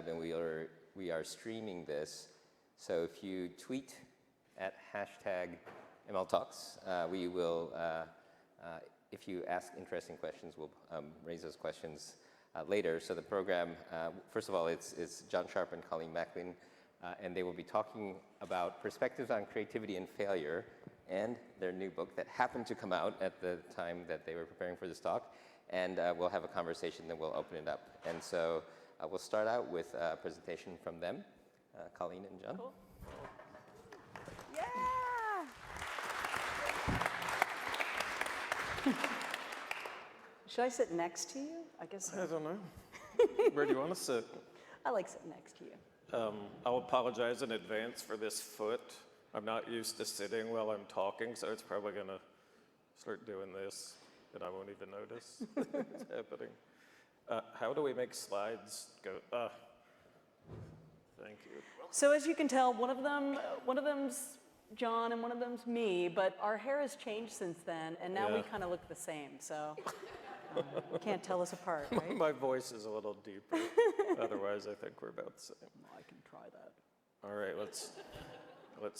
Lab, and we are streaming this. So if you tweet at #MLTalks, we will, if you ask interesting questions, we'll raise those questions later. So the program, first of all, it's John Sharp and Colleen Macklin, and they will be talking about perspectives on creativity and failure and their new book that happened to come out at the time that they were preparing for this talk. And we'll have a conversation, then we'll open it up. And so we'll start out with a presentation from them, Colleen and John. Cool. Yeah! Should I sit next to you? I guess so. I don't know. Where do you want to sit? I like sitting next to you. I'll apologize in advance for this foot. I'm not used to sitting while I'm talking, so it's probably going to start doing this, and I won't even notice it's happening. How do we make slides go? Thank you. So as you can tell, one of them's John and one of them's me, but our hair has changed since then, and now we kind of look the same, so you can't tell us apart, right? My voice is a little deeper. Otherwise, I think we're about the same. I can try that. All right, let's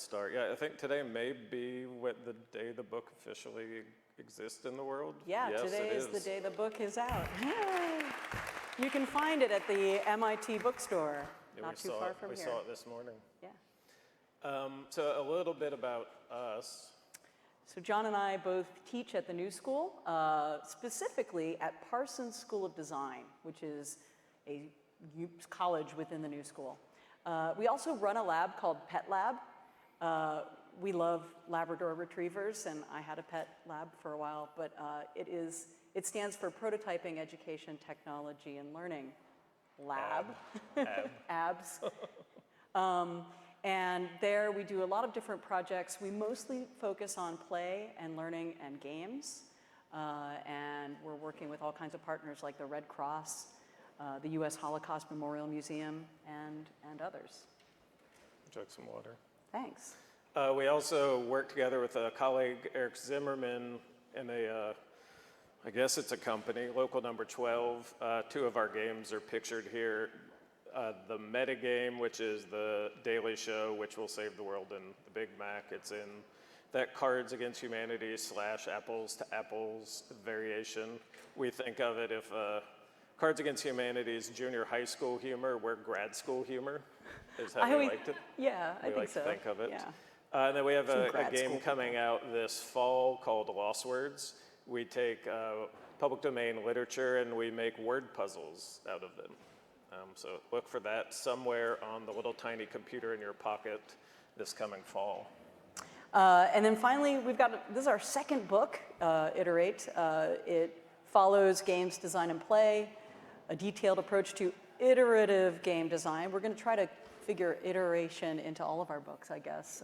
start. Yeah, I think today may be the day the book officially exists in the world. Yeah, yes, today is the day the book is out. Yay! You can find it at the MIT bookstore, not too far from here. We saw it this morning. Yeah. So a little bit about us. So John and I both teach at the New School, specifically at Parsons School of Design, which is a college within the New School. We also run a lab called Pet Lab. We love Labrador retrievers, and I had a pet lab for a while, but it stands for Prototyping, Education, Technology, and Learning Lab. ABS. And there we do a lot of different projects. We mostly focus on play and learning and games. And we're working with all kinds of partners like the Red Cross, the U.S. Holocaust Memorial Museum, and others. Chug some water. Thanks. We also work together with a colleague, Eric Zimmerman, in I guess it's a company, Local Number 12. Two of our games are pictured here. The meta game, which is the Daily Show, which will save the world, and the Big Mac. It's in that Cards Against Humanity / Apples to Apples variation. We think of it if Cards Against Humanity is junior high school humor, we're grad school humor, is how we liked it. Yeah, I think so. We like to think of it. Yeah. And then we have a game coming out this fall called Lost Words. We take public domain literature and we make word puzzles out of them. So look for that somewhere on the little tiny computer in your pocket this coming fall. And then finally, this is our second book, Iterate. It follows games design and play, a detailed approach to iterative game design. We're going to try to figure iteration into all of our books, I guess.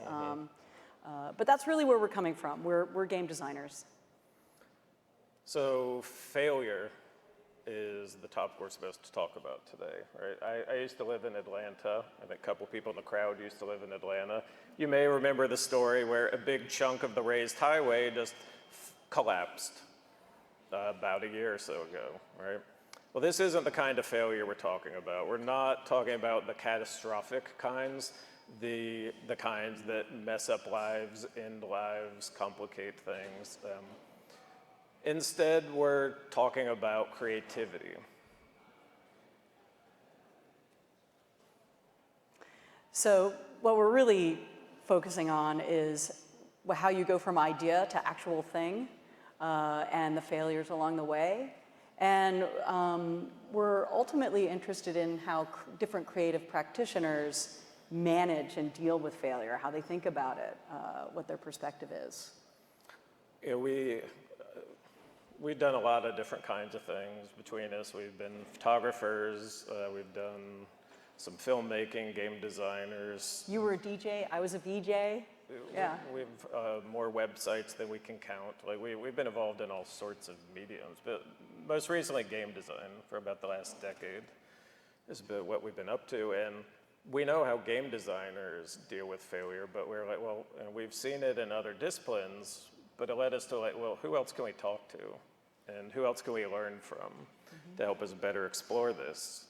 But that's really where we're coming from. We're game designers. So failure is the topic we're supposed to talk about today, right? I used to live in Atlanta, and a couple people in the crowd used to live in Atlanta. You may remember the story where a big chunk of the raised highway just collapsed about a year or so ago, right? Well, this isn't the kind of failure we're talking about. We're not talking about the catastrophic kinds, the kinds that mess up lives, end lives, complicate things. Instead, we're talking about creativity. So what we're really focusing on is how you go from idea to actual thing and the failures along the way. And we're ultimately interested in how different creative practitioners manage and deal with failure, how they think about it, what their perspective is. Yeah, we've done a lot of different kinds of things between us. We've been photographers, we've done some filmmaking, game designers. You were a DJ, I was a VJ. Yeah. We've more websites than we can count. Like we've been involved in all sorts of mediums, but most recently game design for about the last decade is about what we've been up to. And we know how game designers deal with failure, but we're like, well, and we've seen it in other disciplines, but it led us to like, well, who else can we talk to? And who else can we learn from to help us better explore this?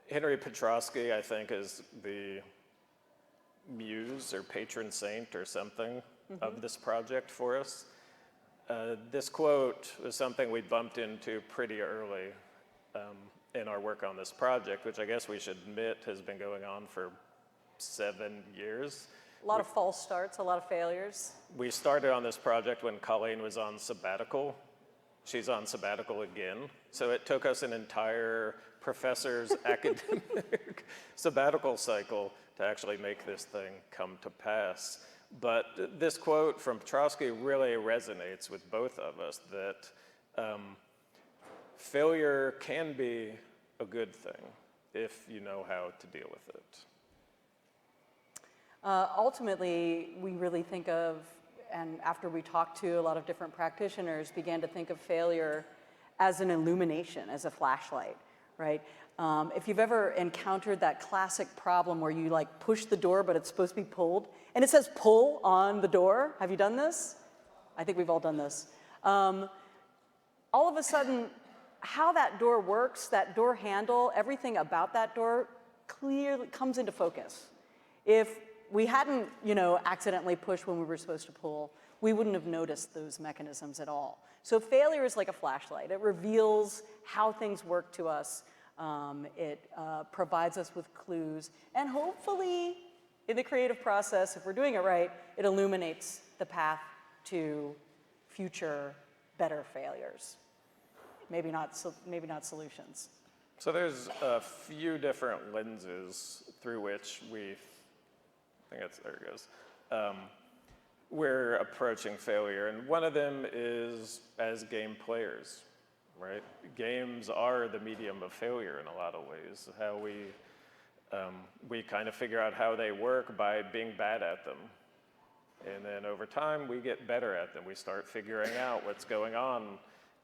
Henry Petrosky, I think, is the muse or patron saint or something of this project for us. This quote was something we bumped into pretty early in our work on this project, which I guess we should admit has been going on for 7 years. A lot of false starts, a lot of failures. We started on this project when Colleen was on sabbatical. She's on sabbatical again. So it took us an entire professor's academic sabbatical cycle to actually make this thing come to pass. But this quote from Petrosky really resonates with both of us, that failure can be a good thing if you know how to deal with it. Ultimately, we really think of, and after we talked to a lot of different practitioners, began to think of failure as an illumination, as a flashlight, right? If you've ever encountered that classic problem where you like push the door, but it's supposed to be pulled, and it says pull on the door. Have you done this? I think we've all done this. All of a sudden, how that door works, that door handle, everything about that door clearly comes into focus. If we hadn't, accidentally pushed when we were supposed to pull, we wouldn't have noticed those mechanisms at all. So failure is like a flashlight. It reveals how things work to us. It provides us with clues. And hopefully, in the creative process, if we're doing it right, it illuminates the path to future better failures. Maybe not solutions. So there's a few different lenses through which there it goes. We're approaching failure, and one of them is as game players, right? Games are the medium of failure in a lot of ways. How we kind of figure out how they work by being bad at them. And then over time, we get better at them. We start figuring out what's going on.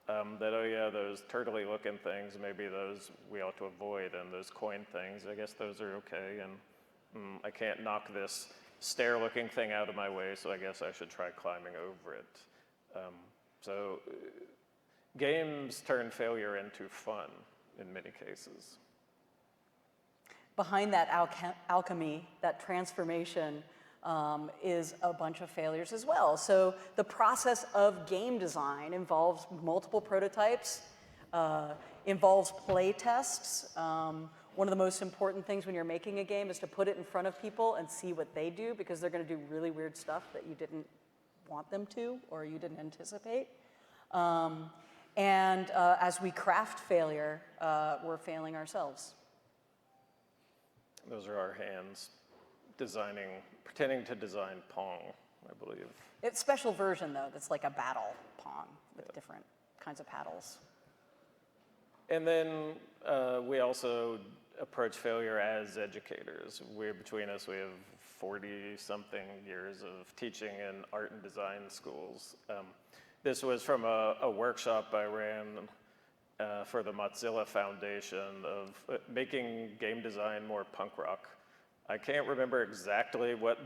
That, oh yeah, those turtley looking things, maybe those we ought to avoid, and those coin things, I guess those are okay, and I can't knock this stair-looking thing out of my way, so I guess I should try climbing over it. So games turn failure into fun in many cases. Behind that alchemy, that transformation, is a bunch of failures as well. So the process of game design involves multiple prototypes, involves play tests. One of the most important things when you're making a game is to put it in front of people and see what they do, because they're going to do really weird stuff that you didn't want them to or you didn't anticipate. As we craft failure, we're failing ourselves. Those are our hands pretending to design Pong, I believe. It's a special version, though, that's like a battle Pong with different kinds of paddles. And then we also approach failure as educators. Between us, we have 40-something years of teaching in art and design schools. This was from a workshop I ran for the Mozilla Foundation of making game design more punk rock. I can't remember exactly what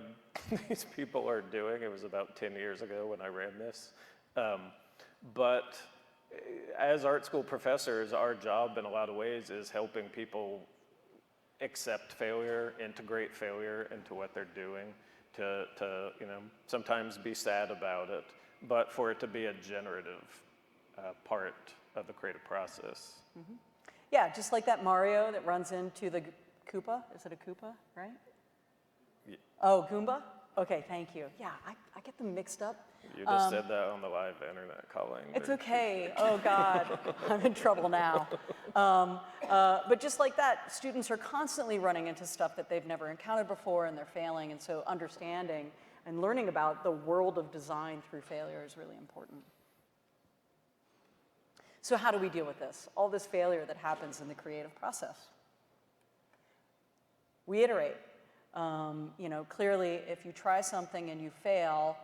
these people are doing. It was about 10 years ago when I ran this. But as art school professors, our job in a lot of ways is helping people accept failure, integrate failure into what they're doing, to sometimes be sad about it, but for it to be a generative part of the creative process. Mm-hmm. Yeah, just like that Mario that runs into the Koopa. Is it a Koopa, right? Yeah. Oh, Goomba? Okay, thank you. Yeah, I get them mixed up. You just said that on the live internet, Colleen. It's okay. Oh, God. I'm in trouble now. But just like that, students are constantly running into stuff that they've never encountered before, and they're failing. And so understanding and learning about the world of design through failure is really important. So how do we deal with this? All this failure that happens in the creative process. We iterate. Clearly, if you try something and you fail,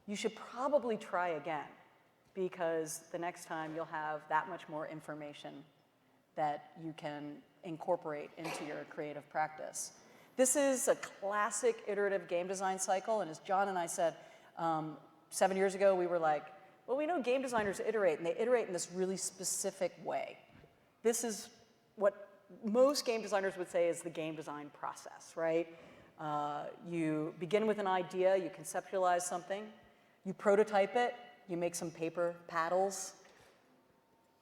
you should probably try again, because the next time you'll have that much more information that you can incorporate into your creative practice. This is a classic iterative game design cycle, and as John and I said 7 years ago, we were like, well, we know game designers iterate, and they iterate in this really specific way. This is what most game designers would say is the game design process, right? You begin with an idea, you conceptualize something, you prototype it, you make some paper paddles,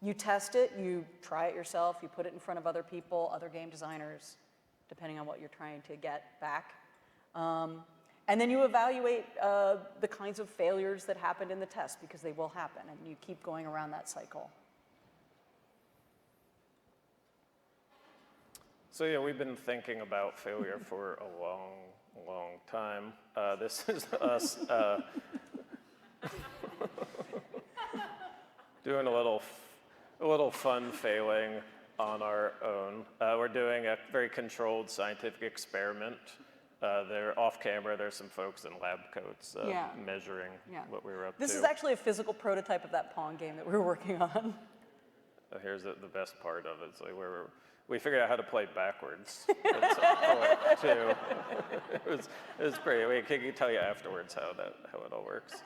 you test it, you try it yourself, you put it in front of other people, other game designers, depending on what you're trying to get back. And then you evaluate the kinds of failures that happened in the test, because they will happen, and you keep going around that cycle. So yeah, we've been thinking about failure for a long, long time. This is us doing a little fun failing on our own. We're doing a very controlled scientific experiment. They're off camera. There's some folks in lab coats measuring what we were up to. This is actually a physical prototype of that Pong game that we were working on. Here's the best part of it. It's like we figured out how to play backwards at some point too. It was pretty. We can tell you afterwards how it all works.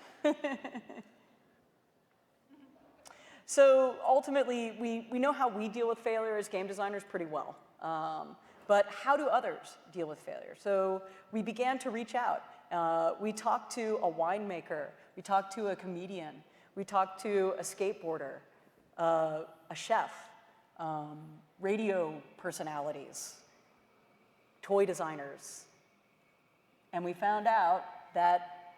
So ultimately, we know how we deal with failure as game designers pretty well. But how do others deal with failure? So we began to reach out. We talked to a winemaker. We talked to a comedian. We talked to a skateboarder, a chef, radio personalities, toy designers. And we found out that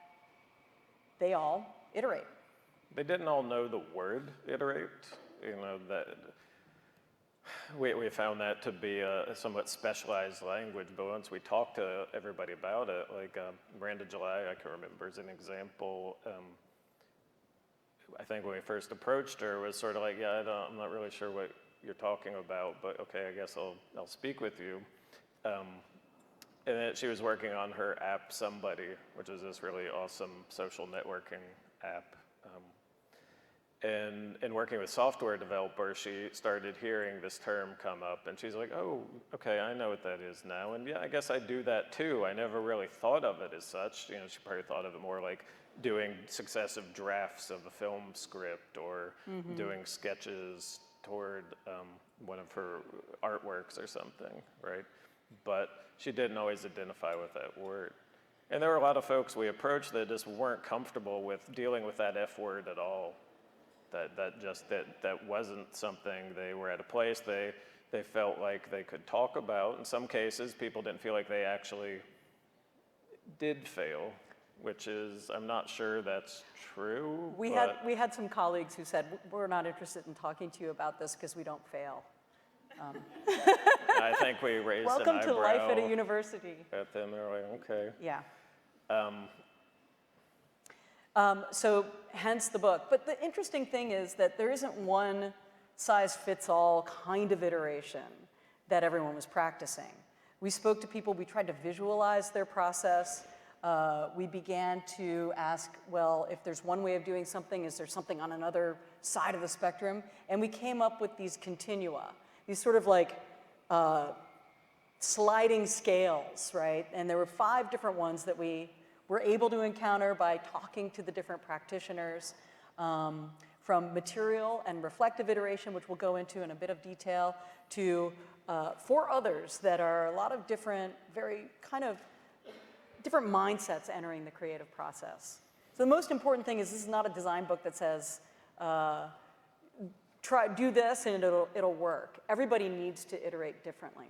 they all iterate. They didn't all know the word iterate. You know, that we found that to be a somewhat specialized language, but once we talked to everybody about it, like Miranda July, I can remember as an example, I think when we first approached her was sort of like, yeah, I'm not really sure what you're talking about, but okay, I guess I'll speak with you. And then she was working on her app, Somebody, which is this really awesome social networking app. And in working with software developers, she started hearing this term come up, and she's like, oh, okay, I know what that is now. And yeah, I guess I do that too. I never really thought of it as such. You know, she probably thought of it more like doing successive drafts of a film script or doing sketches toward one of her artworks or something, right? But she didn't always identify with that word. And there were a lot of folks we approached that just weren't comfortable with dealing with that F word at all. That wasn't something they were at a place they felt like they could talk about. In some cases, people didn't feel like they actually did fail, which is, I'm not sure that's true. We had some colleagues who said, we're not interested in talking to you about this because we don't fail. I think we raised an eyebrow. Welcome to life at a university. At them, they're like, okay. Yeah. So hence the book. But the interesting thing is that there isn't one size fits all kind of iteration that everyone was practicing. We spoke to people, we tried to visualize their process. We began to ask, well, if there's one way of doing something, is there something on another side of the spectrum? And we came up with these continua, these sort of like sliding scales, right? And there were 5 different ones that we were able to encounter by talking to the different practitioners, from material and reflective iteration, which we'll go into in a bit of detail, to 4 others that are a lot of different, very kind of different mindsets entering the creative process. So the most important thing is this is not a design book that says, do this and it'll work. Everybody needs to iterate differently.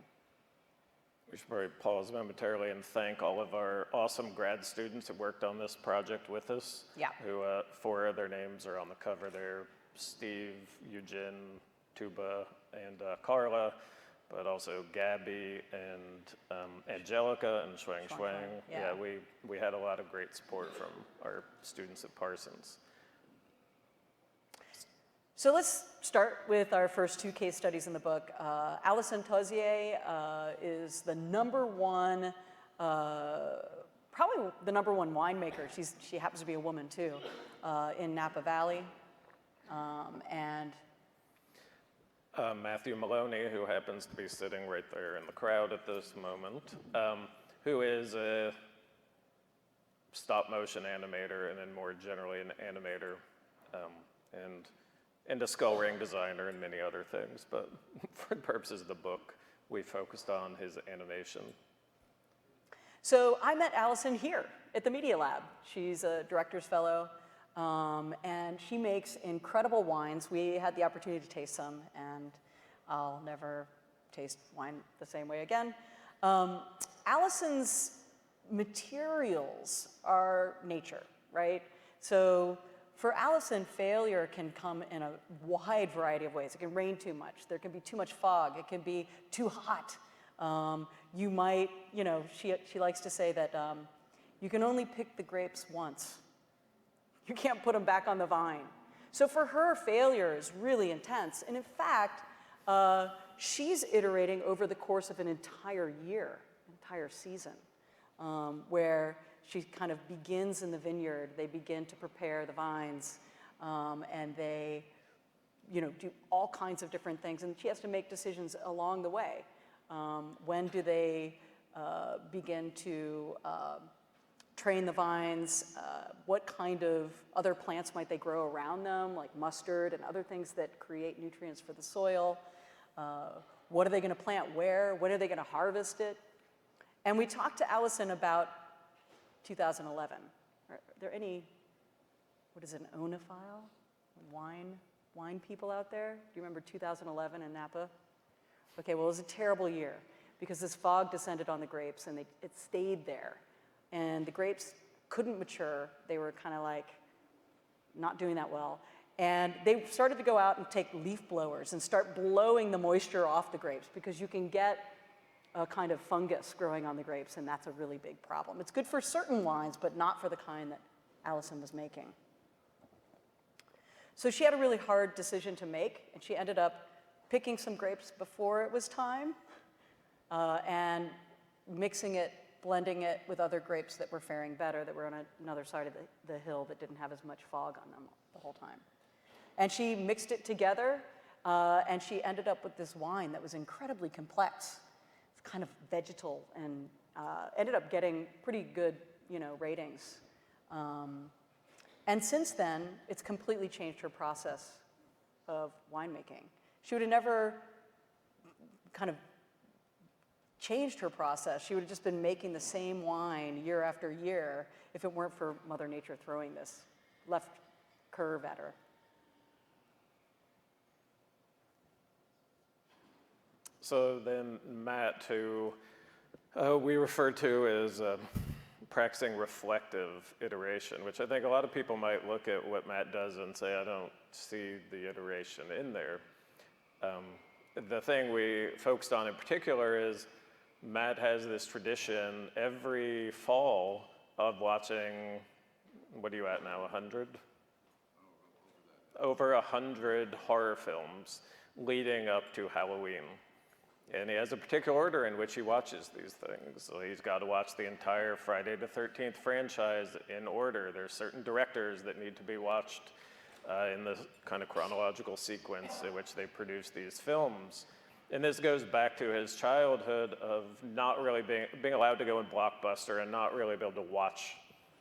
We should probably pause momentarily and thank all of our awesome grad students who worked on this project with us. Yeah. Who 4 of their names are on the cover there: Steve, Eugene, Tuba, and Carla, but also Gabby and Angelica and Shuang Shuang. Yeah. We had a lot of great support from our students at Parsons. So let's start with our first 2 case studies in the book. Alison Tozier is the #1, probably the #1 winemaker. She happens to be a woman too, in Napa Valley. And Matthew Maloney, who happens to be sitting right there in the crowd at this moment, who is a stop motion animator and then more generally an animator. And and a skull ring designer and many other things. But for the purposes of the book, we focused on his animation. So I met Alison here at the Media Lab. She's a director's fellow, and she makes incredible wines. We had the opportunity to taste some, and I'll never taste wine the same way again. Alison's materials are nature, right? So for Alison, failure can come in a wide variety of ways. It can rain too much. There can be too much fog. It can be too hot. You might, she likes to say that you can only pick the grapes once. You can't put them back on the vine. So for her, failure is really intense. And in fact, she's iterating over the course of an entire year, entire season, where she kind of begins in the vineyard. They begin to prepare the vines, and they, do all kinds of different things. And she has to make decisions along the way. When do they begin to train the vines? What kind of other plants might they grow around them, like mustard and other things that create nutrients for the soil? What are they going to plant where? When are they going to harvest it? And we talked to Alison about 2011. Are there any, what is it, an oenophile? Wine people out there? Do you remember 2011 in Napa? Okay, well, it was a terrible year because this fog descended on the grapes and it stayed there. And the grapes couldn't mature. They were kind of like not doing that well. And they started to go out and take leaf blowers and start blowing the moisture off the grapes because you can get a kind of fungus growing on the grapes, and that's a really big problem. It's good for certain wines, but not for the kind that Alison was making. So she had a really hard decision to make, and she ended up picking some grapes before it was time and mixing it, blending it with other grapes that were faring better, that were on another side of the hill that didn't have as much fog on them the whole time. And she mixed it together, and she ended up with this wine that was incredibly complex. It's kind of vegetal, and ended up getting pretty good, ratings. And since then, it's completely changed her process of winemaking. She would have never kind of changed her process. She would have just been making the same wine year after year if it weren't for Mother Nature throwing this left curve at her. So then Matt, who we refer to as practicing reflective iteration, which I think a lot of people might look at what Matt does and say, I don't see the iteration in there. The thing we focused on in particular is Matt has this tradition every fall of watching, what are you at now, 100? Over 100 horror films leading up to Halloween. And he has a particular order in which he watches these things. So he's got to watch the entire Friday the 13th franchise in order. There's certain directors that need to be watched in the kind of chronological sequence in which they produce these films. And this goes back to his childhood of not really being allowed to go in Blockbuster and not really be able to watch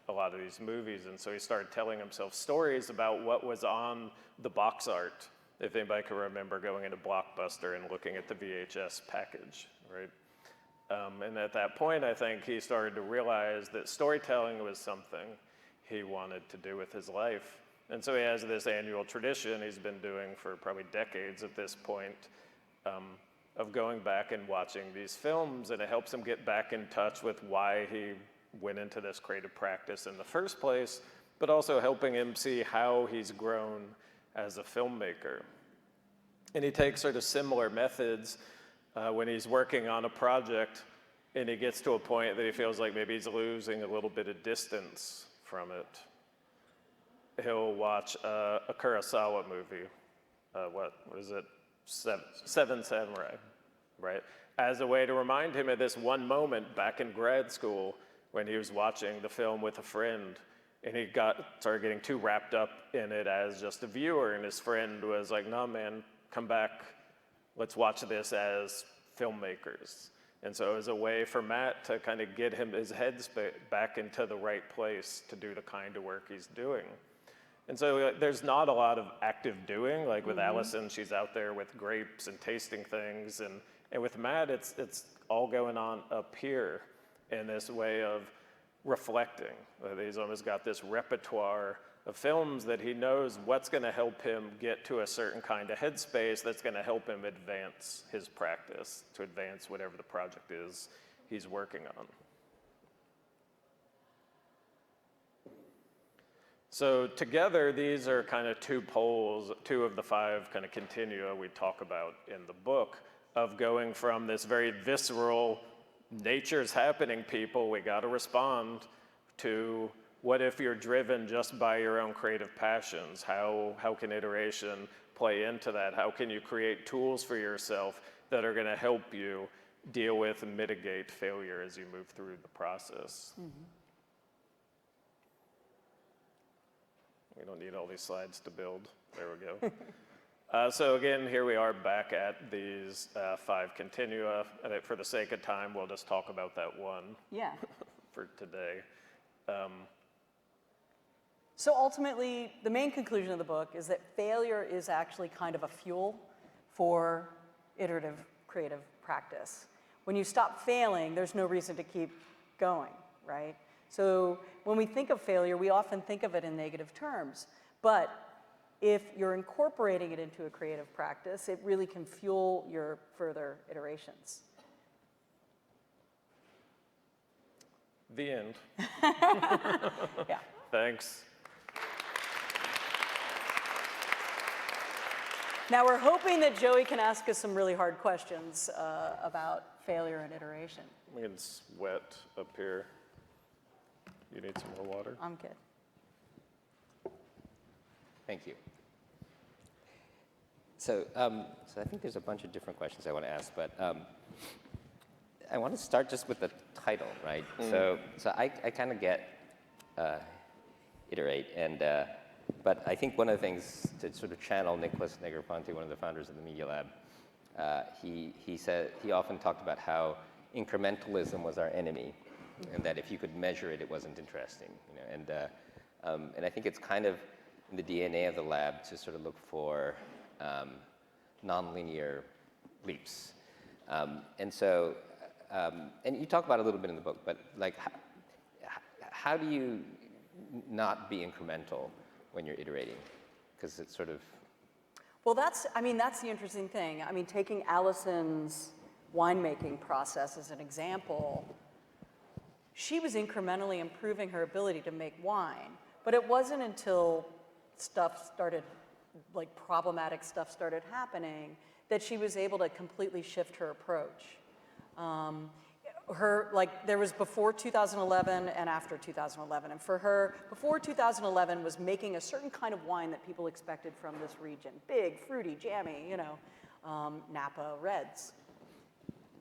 a lot of these movies. And so he started telling himself stories about what was on the box art, if anybody can remember going into Blockbuster and looking at the VHS package, right? And at that point, I think he started to realize that storytelling was something he wanted to do with his life. And so he has this annual tradition he's been doing for probably decades at this point, of going back and watching these films, and it helps him get back in touch with why he went into this creative practice in the first place, but also helping him see how he's grown as a filmmaker. And he takes sort of similar methods when he's working on a project and he gets to a point that he feels like maybe he's losing a little bit of distance from it. He'll watch a Kurosawa movie, what is it? Seven Samurai, right? As a way to remind him of this one moment back in grad school when he was watching the film with a friend, and he started getting too wrapped up in it as just a viewer, and his friend was like, no man, come back, let's watch this as filmmakers. And so it was a way for Matt to kind of get his head back into the right place to do the kind of work he's doing. And so there's not a lot of active doing. Like with Alison, she's out there with grapes and tasting things. And with Matt, it's all going on up here in this way of reflecting. He's almost got this repertoire of films that he knows what's going to help him get to a certain kind of headspace that's going to help him advance his practice, to advance whatever the project is he's working on. So together, these are kind of two poles, two of the 5 kind of continua we talk about in the book, of going from this very visceral, nature's happening, people, we got to respond, to what if you're driven just by your own creative passions? How can iteration play into that? How can you create tools for yourself that are going to help you deal with and mitigate failure as you move through the process? We don't need all these slides to build. There we go. So again, here we are back at these 5 continua. And for the sake of time, we'll just talk about that one for today. So ultimately, the main conclusion of the book is that failure is actually kind of a fuel for iterative creative practice. When you stop failing, there's no reason to keep going, right? So when we think of failure, we often think of it in negative terms. But if you're incorporating it into a creative practice, it really can fuel your further iterations. The end. Yeah. Thanks. Now we're hoping that Joey can ask us some really hard questions about failure and iteration. It's wet up here. You need some more water? I'm good. Thank you. So I think there's a bunch of different questions I want to ask, but I want to start just with the title, right? So I kind of get Iterate, but I think one of the things to sort of channel Nicholas Negroponte, one of the founders of the Media Lab, he said he often talked about how incrementalism was our enemy, and that if you could measure it, it wasn't interesting. You know? And I think it's kind of in the DNA of the lab to sort of look for nonlinear leaps. And so, and you talk about it a little bit in the book, but like, how do you not be incremental when you're iterating? Because it's sort of... Well, that's the interesting thing. I mean, taking Alison's winemaking process as an example, she was incrementally improving her ability to make wine, but it wasn't until problematic stuff started happening that she was able to completely shift her approach. There was before 2011 and after 2011. And for her, before 2011 was making a certain kind of wine that people expected from this region. Big, fruity, jammy, Napa Reds.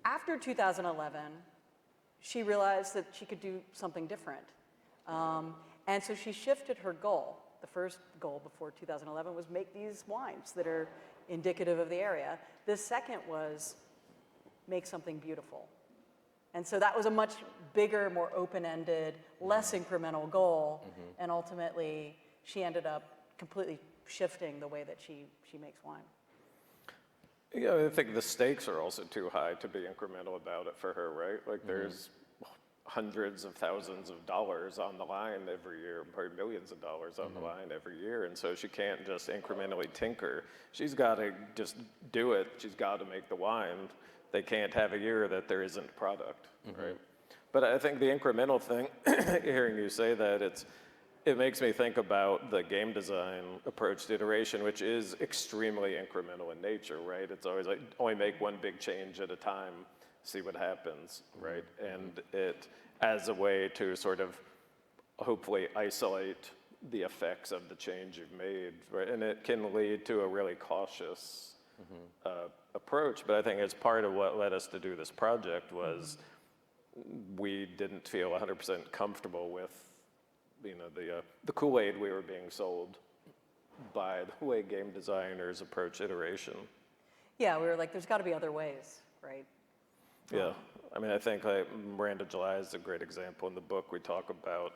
After 2011, she realized that she could do something different. And so she shifted her goal. The first goal before 2011 was make these wines that are indicative of the area. The second was make something beautiful. And so that was a much bigger, more open-ended, less incremental goal. And ultimately, she ended up completely shifting the way that she makes wine. Yeah, I think the stakes are also too high to be incremental about it for her, right? Like there's hundreds of thousands of dollars on the line every year, probably millions of dollars on the line every year. And so she can't just incrementally tinker. She's got to just do it. She's got to make the wine. They can't have a year that there isn't product, right? But I think the incremental thing, hearing you say that, it makes me think about the game design approach to iteration, which is extremely incremental in nature, right? It's always like, only make one big change at a time, see what happens, right? And it as a way to sort of hopefully isolate the effects of the change you've made, right? And it can lead to a really cautious approach, but I think it's part of what led us to do this project was we didn't feel 100% comfortable with, the Kool-Aid we were being sold by the way game designers approach iteration. Yeah, we were like, there's got to be other ways, right? Yeah, I mean, I think Miranda July is a great example. In the book, we talk about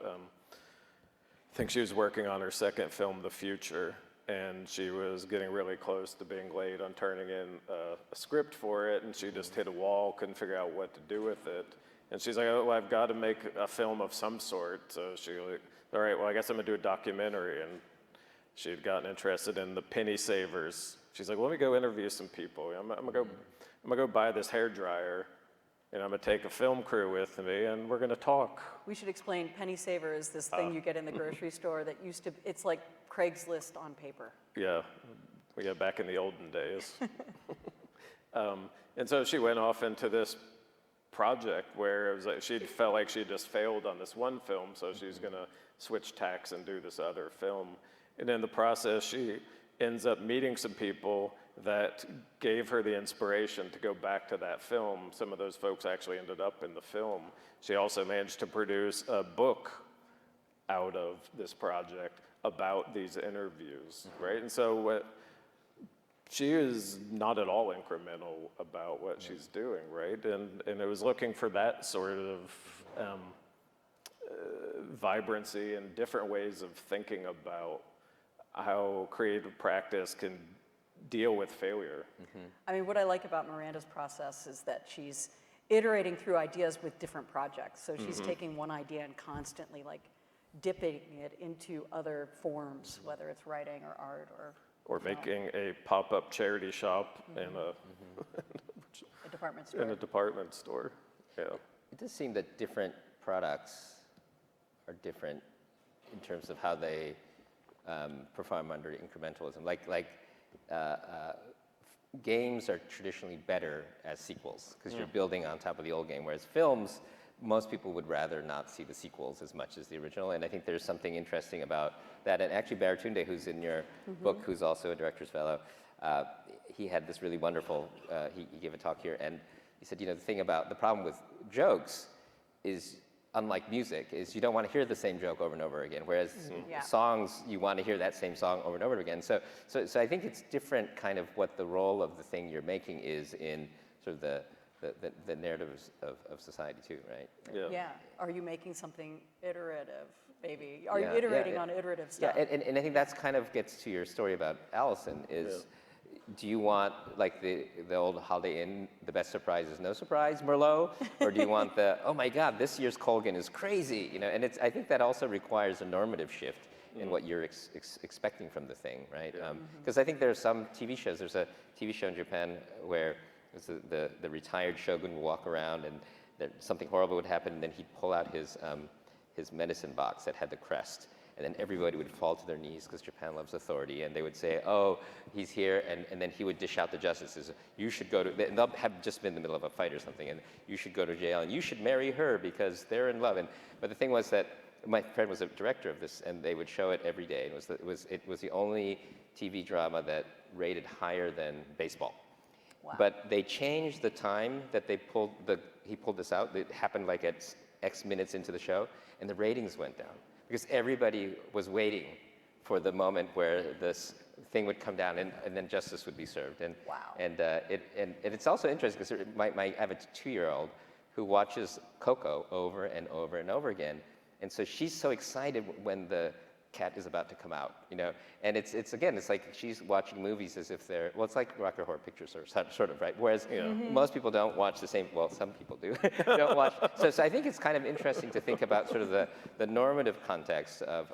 think she was working on her second film, The Future, and she was getting really close to being late on turning in a script for it, and she just hit a wall, couldn't figure out what to do with it. And she's like, oh, well, I've got to make a film of some sort. So she like, all right, well, I guess I'm gonna do a documentary. And she had gotten interested in the penny savers. She's like, well, let me go interview some people. I'm gonna go buy this hairdryer, and I'm gonna take a film crew with me, and we're gonna talk. We should explain penny saver is this thing you get in the grocery store that used to, it's like Craigslist on paper. Yeah, back in the olden days. And so she went off into this project where it was like she felt like she just failed on this one film, so she's gonna switch tacks and do this other film. And in the process, she ends up meeting some people that gave her the inspiration to go back to that film. Some of those folks actually ended up in the film. She also managed to produce a book out of this project about these interviews, right? And so she is not at all incremental about what she's doing, right? And it was looking for that sort of vibrancy and different ways of thinking about how creative practice can deal with failure. I mean, what I like about Miranda's process is that she's iterating through ideas with different projects. So she's taking one idea and constantly like dipping it into other forms, whether it's writing or art or making a pop-up charity shop in a department store. in a department store. Yeah. It does seem that different products are different in terms of how they perform under incrementalism. Games are traditionally better as sequels because you're building on top of the old game, whereas films, most people would rather not see the sequels as much as the original, and I think there's something interesting about that. And actually, Baratunde, who's in your book, who's also a director's fellow, he had this really wonderful, he gave a talk here, and he said, the problem with jokes is, unlike music, is you don't want to hear the same joke over and over again, whereas songs, you want to hear that same song over and over again. So I think it's different kind of what the role of the thing you're making is in sort of the narratives of society too, right? Yeah. Are you making something iterative, maybe? Are you iterating on iterative stuff? Yeah, and I think that's kind of gets to your story about Alison is, do you want like the old Holiday Inn, the best surprise is no surprise, Merlot? Or do you want the, oh my God, this year's Colgan is crazy, And I think that also requires a normative shift in what you're expecting from the thing, right? Because I think there are some TV shows, there's a TV show in Japan where the retired shogun would walk around and something horrible would happen, and then he'd pull out his medicine box that had the crest. And then everybody would fall to their knees because Japan loves authority. And they would say, oh, he's here. And then he would dish out the justices. You should go to, and they'll have just been in the middle of a fight or something. And you should go to jail. And you should marry her because they're in love. But the thing was that my friend was a director of this. And they would show it every day. It was the only TV drama that rated higher than baseball. Wow. But they changed the time that he pulled this out. It happened like at X minutes into the show. And the ratings went down. Because everybody was waiting for the moment where this thing would come down and then justice would be served. And it's also interesting because I have a 2-year-old who watches Coco over and over and over again. And so she's so excited when the cat is about to come out, And it's like she's watching movies as if they're, well, it's like Rocky Horror Picture sort of, right? Whereas most people don't watch the same, well, some people do, don't watch. So I think it's kind of interesting to think about sort of the normative context of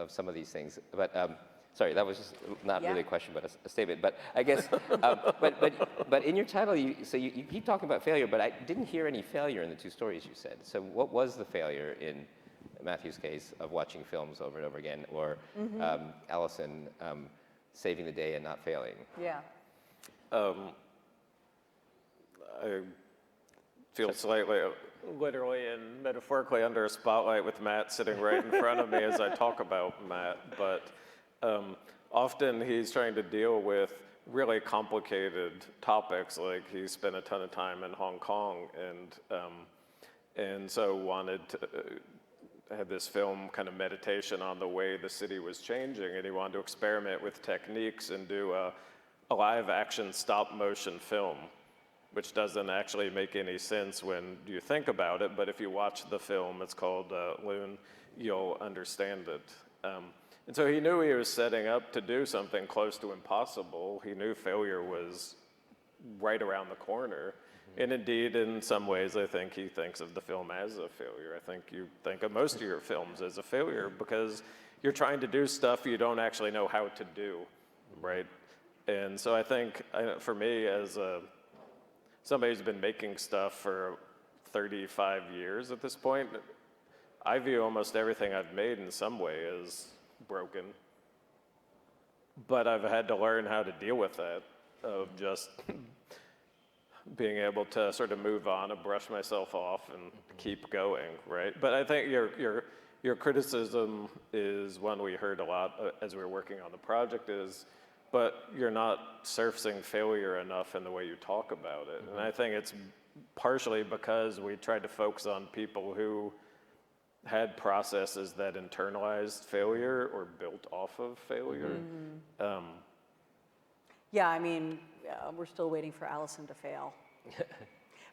some of these things. But sorry, that was just not really a question, but a statement. But I guess, but in your title, you keep talking about failure, but I didn't hear any failure in the 2 stories you said. So what was the failure in Matthew's case of watching films over and over again, or Alison saving the day and not failing? Yeah. I feel slightly, literally and metaphorically under a spotlight with Matt sitting right in front of me as I talk about Matt, but often he's trying to deal with really complicated topics, like he spent a ton of time in Hong Kong and so wanted to, had this film kind of meditation on the way the city was changing, and he wanted to experiment with techniques and do a live action stop motion film. which doesn't actually make any sense when you think about it, but if you watch the film, it's called Loon, you'll understand it. And so he knew he was setting up to do something close to impossible. He knew failure was right around the corner. And indeed, in some ways, I think he thinks of the film as a failure. I think you think of most of your films as a failure because you're trying to do stuff you don't actually know how to do, right? And so I think, for me, as somebody who's been making stuff for 35 years at this point, I view almost everything I've made in some way as broken. But I've had to learn how to deal with that, of just being able to sort of move on and brush myself off and keep going, right? But I think your criticism is one we heard a lot as we were working on the project is, but you're not surfacing failure enough in the way you talk about it. And I think it's partially because we tried to focus on people who had processes that internalized failure or built off of failure. Yeah, I mean, we're still waiting for Alison to fail.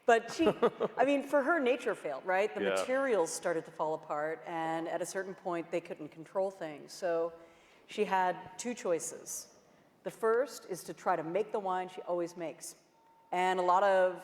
But she, I mean, for her, nature failed, right? The materials started to fall apart, and at a certain point, they couldn't control things. So she had two choices. The first is to try to make the wine she always makes. And a lot of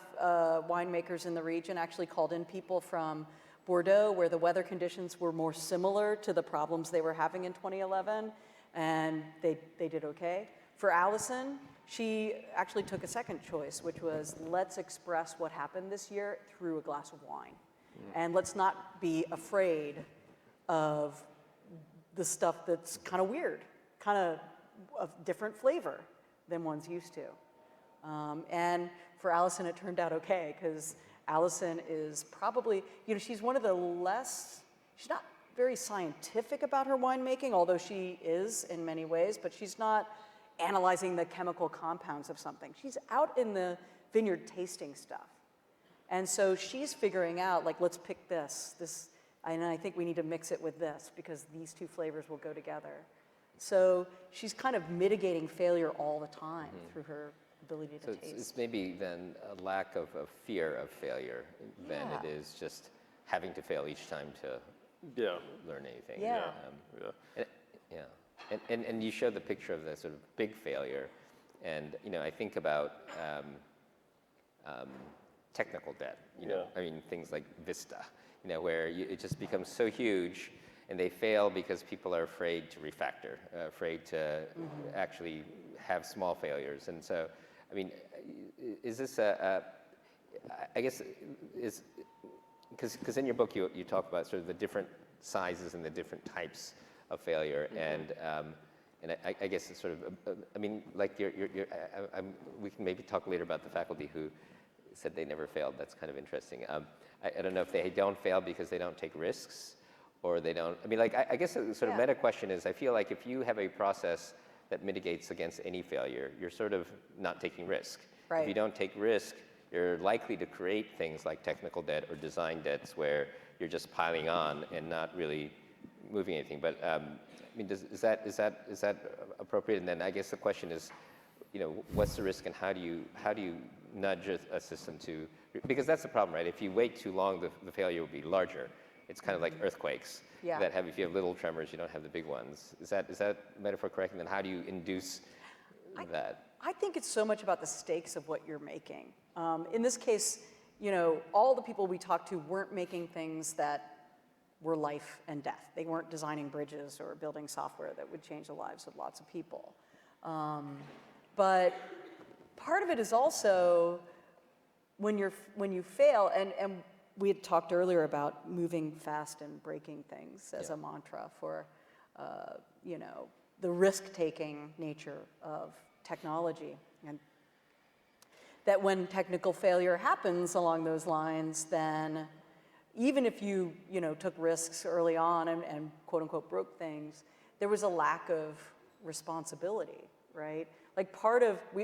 winemakers in the region actually called in people from Bordeaux, where the weather conditions were more similar to the problems they were having in 2011, and they did okay. For Alison, she actually took a second choice, which was let's express what happened this year through a glass of wine. And let's not be afraid of the stuff that's kind of weird, kind of different flavor than one's used to. And for Alison, it turned out okay, because Alison is probably, she's one of the she's not very scientific about her winemaking, although she is in many ways, but she's not analyzing the chemical compounds of something. She's out in the vineyard tasting stuff. And so she's figuring out, like, let's pick this, and I think we need to mix it with this because these two flavors will go together. So she's kind of mitigating failure all the time through her ability to taste. It's maybe then a lack of fear of failure than it is just having to fail each time to learn anything. And you showed the picture of the sort of big failure, and I think about technical debt. I mean things like Vista, where it just becomes so huge, and they fail because people are afraid to refactor, afraid to actually have small failures. And so, I mean, is this I guess is because in your book you talk about sort of the different sizes and the different types of failure, and I guess it's sort of, I mean, like we can maybe talk later about the faculty who said they never failed. That's kind of interesting. I don't know if they don't fail because they don't take risks, or they don't, I mean, like, I guess a sort of meta question is, I feel like if you have a process that mitigates against any failure, you're sort of not taking risk. Right. If you don't take risk, you're likely to create things like technical debt or design debts where you're just piling on and not really moving anything. But I mean, is that appropriate? And then I guess the question is, what's the risk, and how do you nudge a system to? Because that's the problem, right? If you wait too long, the failure will be larger. It's kind of like earthquakes that have. If you have little tremors, you don't have the big ones. Is that metaphor correct? And then how do you induce that? I think it's so much about the stakes of what you're making. In this case, all the people we talked to weren't making things that were life and death. They weren't designing bridges or building software that would change the lives of lots of people. But part of it is also when you fail, and we had talked earlier about moving fast and breaking things as a mantra for the risk-taking nature of technology, and that when technical failure happens along those lines, then even if you took risks early on and quote unquote broke things, there was a lack of responsibility, right? Like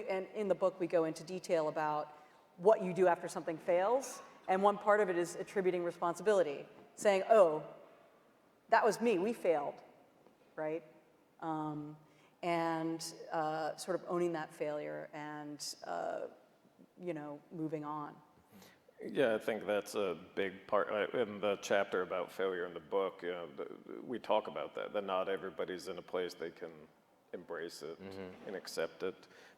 and in the book we go into detail about what you do after something fails, and one part of it is attributing responsibility, saying, oh, that was me, we failed, right? And sort of owning that failure and moving on. Yeah, I think that's a big part. In the chapter about failure in the book, we talk about that not everybody's in a place they can embrace it and accept it.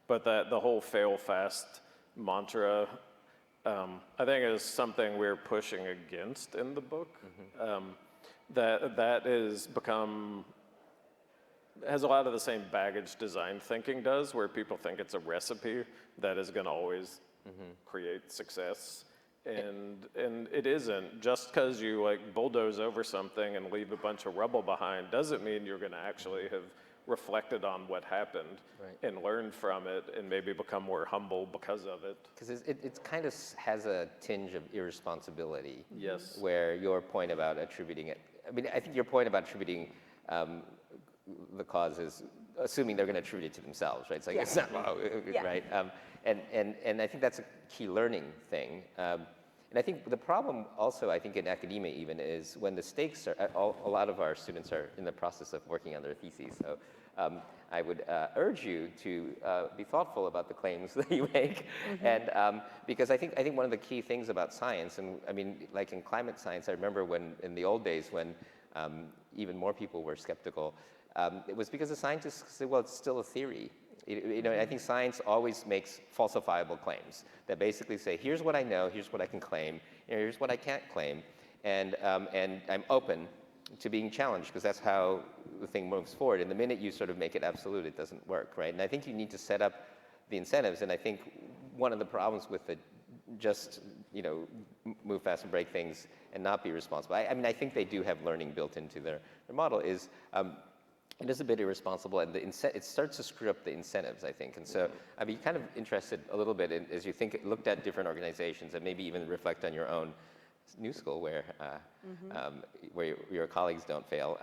But that the whole fail fast mantra, I think is something we're pushing against in the book. That is has a lot of the same baggage design thinking does, where people think it's a recipe that is going to always create success. And it isn't. Just because you like bulldoze over something and leave a bunch of rubble behind doesn't mean you're going to actually have reflected on what happened and learned from it and maybe become more humble because of it. Because it kind of has a tinge of irresponsibility. Yes. Where your point about attributing it, I mean, I think your point about attributing the cause is assuming they're going to attribute it to themselves, right? It's like, it's not, right? And I think that's a key learning thing. And I think the problem also, I think in academia even, is when the stakes are, a lot of our students are in the process of working on their theses. So I would urge you to be thoughtful about the claims that you make. And because I think one of the key things about science, and I mean, like in climate science, I remember when, in the old days when even more people were skeptical, it was because the scientists said, well, it's still a theory. I think science always makes falsifiable claims that basically say, here's what I know, here's what I can claim, here's what I can't claim, and I'm open to being challenged because that's how the thing moves forward. And the minute you sort of make it absolute, it doesn't work, right? And I think you need to set up the incentives. And I think one of the problems with the just move fast and break things and not be responsible. I mean, I think they do have learning built into their model. Is it is a bit irresponsible, and it starts to screw up the incentives, I think. And so I'd be kind of interested a little bit in, as you looked at different organizations, and maybe even reflect on your own new school where your colleagues don't fail.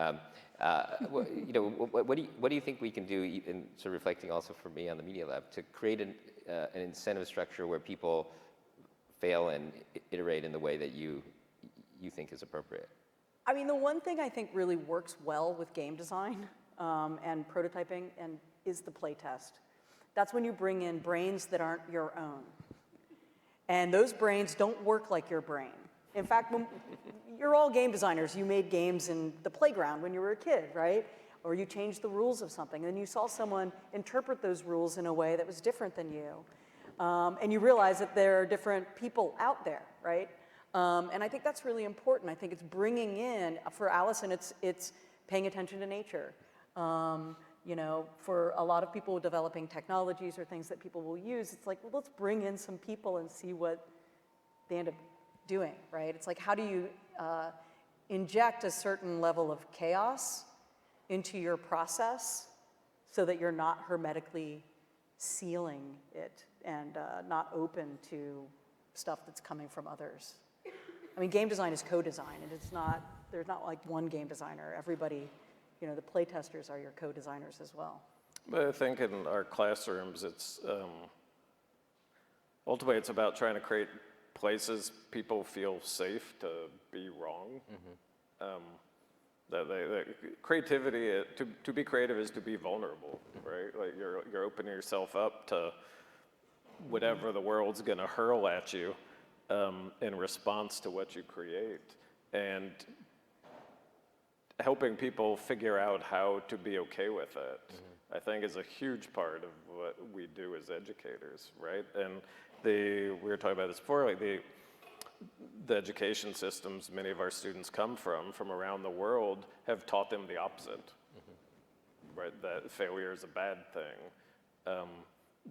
What do you think we can do, in sort of reflecting also for me on the Media Lab, to create an incentive structure where people fail and iterate in the way that you think is appropriate? I mean, the one thing I think really works well with game design and prototyping is the play test. That's when you bring in brains that aren't your own. And those brains don't work like your brain. In fact, when you're all game designers. You made games in the playground when you were a kid, right? Or you changed the rules of something, and then you saw someone interpret those rules in a way that was different than you. And you realize that there are different people out there, right? And I think that's really important. I think it's bringing in, for Alison, it's paying attention to nature. For a lot of people developing technologies or things that people will use, it's like, well, let's bring in some people and see what they end up doing, right? It's like, how do you inject a certain level of chaos into your process so that you're not hermetically sealing it and not open to stuff that's coming from others. I mean, game design is co-design, and there's not like one game designer. Everybody, the play testers are your co-designers as well. But I think in our classrooms, it's ultimately it's about trying to create places people feel safe to be wrong. That creativity, to be creative is to be vulnerable, right? Like you're opening yourself up to whatever the world's going to hurl at you in response to what you create, and helping people figure out how to be okay with it, I think is a huge part of what we do as educators, right? And we were talking about this before, like the education systems many of our students come from around the world have taught them the opposite, right? That failure is a bad thing,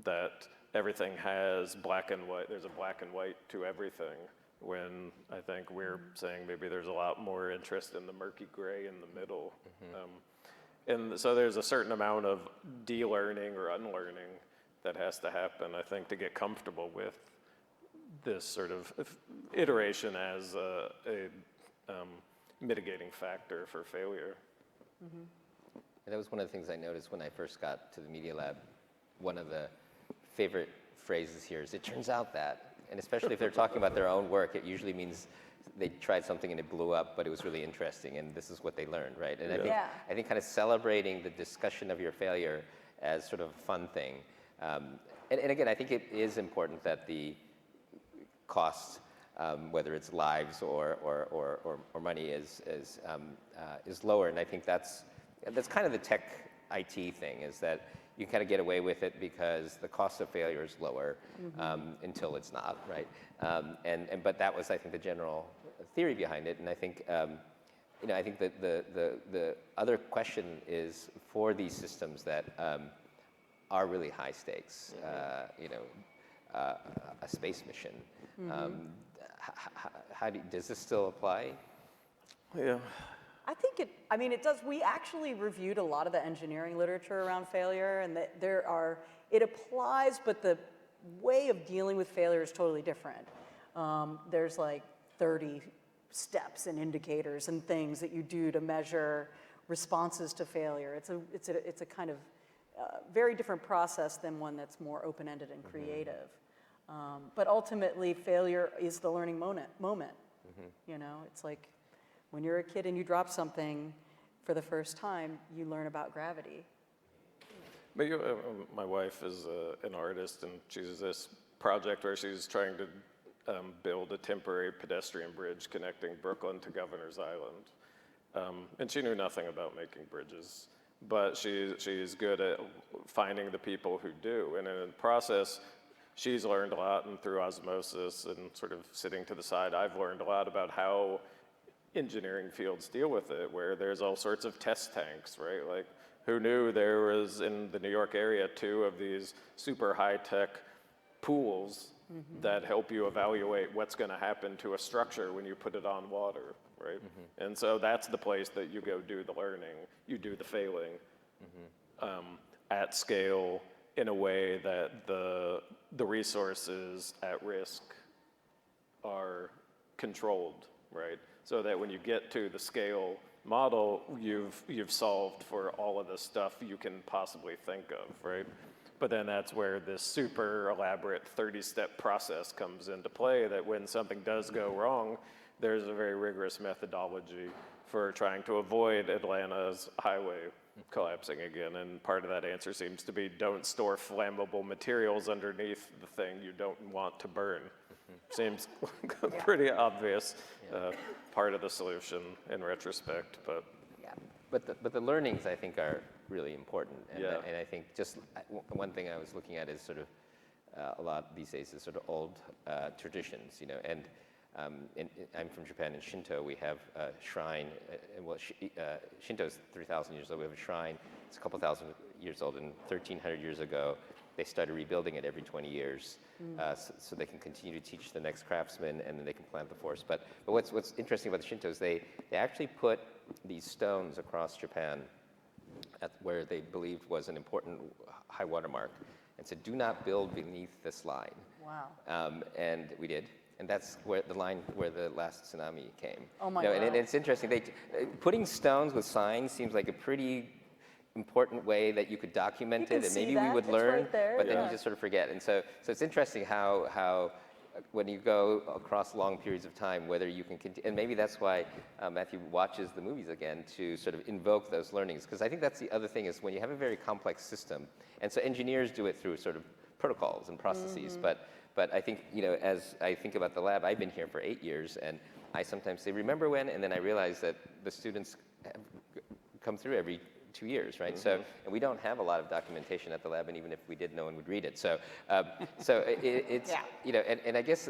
that everything has black and white, there's a black and white to everything, when I think we're saying maybe there's a lot more interest in the murky gray in the middle. And so there's a certain amount of de-learning or unlearning that has to happen, I think, to get comfortable with this sort of iteration as a mitigating factor for failure. And that was one of the things I noticed when I first got to the Media Lab. One of the favorite phrases here is, it turns out that, and especially if they're talking about their own work, it usually means they tried something and it blew up, but it was really interesting, and this is what they learned, right? And I think kind of celebrating the discussion of your failure as sort of a fun thing And again, I think it is important that the cost, whether it's lives or money, is lower. And I think that's kind of the tech IT thing, is that you kind of get away with it because the cost of failure is lower until it's not, right? But that was, I think, the general theory behind it. And I think, I think that the other question is, for these systems that are really high stakes, a space mission. Does this still apply? Yeah. I think it does. We actually reviewed a lot of the engineering literature around failure, and it applies, but the way of dealing with failure is totally different. There's like 30 steps and indicators and things that you do to measure responses to failure. It's a kind of very different process than one that's more open-ended and creative. But ultimately, failure is the learning moment. It's like when you're a kid and you drop something for the first time, you learn about gravity. But my wife is an artist, and she's this project where she's trying to build a temporary pedestrian bridge connecting Brooklyn to Governor's Island. And she knew nothing about making bridges, but she's good at finding the people who do. And in the process, she's learned a lot, and through osmosis and sort of sitting to the side, I've learned a lot about how engineering fields deal with it, where there's all sorts of test tanks, right? Like, who knew there was, in the New York area, 2 of these super high-tech pools that help you evaluate what's going to happen to a structure when you put it on water, right? And so that's the place that you go do the learning, you do the failing at scale, in a way that the resources at risk are controlled, right? So that when you get to the scale model, you've solved for all of the stuff you can possibly think of, right? But then that's where this super elaborate 30-step process comes into play, that when something does go wrong, there's a very rigorous methodology for trying to avoid Atlanta's highway collapsing again. And part of that answer seems to be, don't store flammable materials underneath the thing you don't want to burn. Seems pretty obvious part of the solution in retrospect, but. But the learnings, I think, are really important. And I think just one thing I was looking at is sort of a lot these days is sort of old traditions, and I'm from Japan. In Shinto, we have a shrine. Shinto is 3,000 years old. We have a shrine. It's a couple thousand years old. And 1,300 years ago, they started rebuilding it every 20 years, so they can continue to teach the next craftsmen, and then they can plant the forest. But what's interesting about the Shintos, they actually put these stones across Japan at where they believed was an important high water mark, and said, do not build beneath this line. Wow. And we did. And that's where the line where the last tsunami came. Oh my God. And it's interesting. Putting stones with signs seems like a pretty important way that you could document it, and maybe we would learn, but then you just sort of forget. And so it's interesting how when you go across long periods of time, whether you can continue, and maybe that's why Matthew watches the movies again, to sort of invoke those learnings. Because I think that's the other thing, is when you have a very complex system, and so engineers do it through sort of protocols and processes, but I think, as I think about the lab, I've been here for 8 years, and I sometimes say, remember when? And then I realize that the students have come through every 2 years, right? So, and we don't have a lot of documentation at the lab, and even if we did, no one would read it. So, it's, and I guess,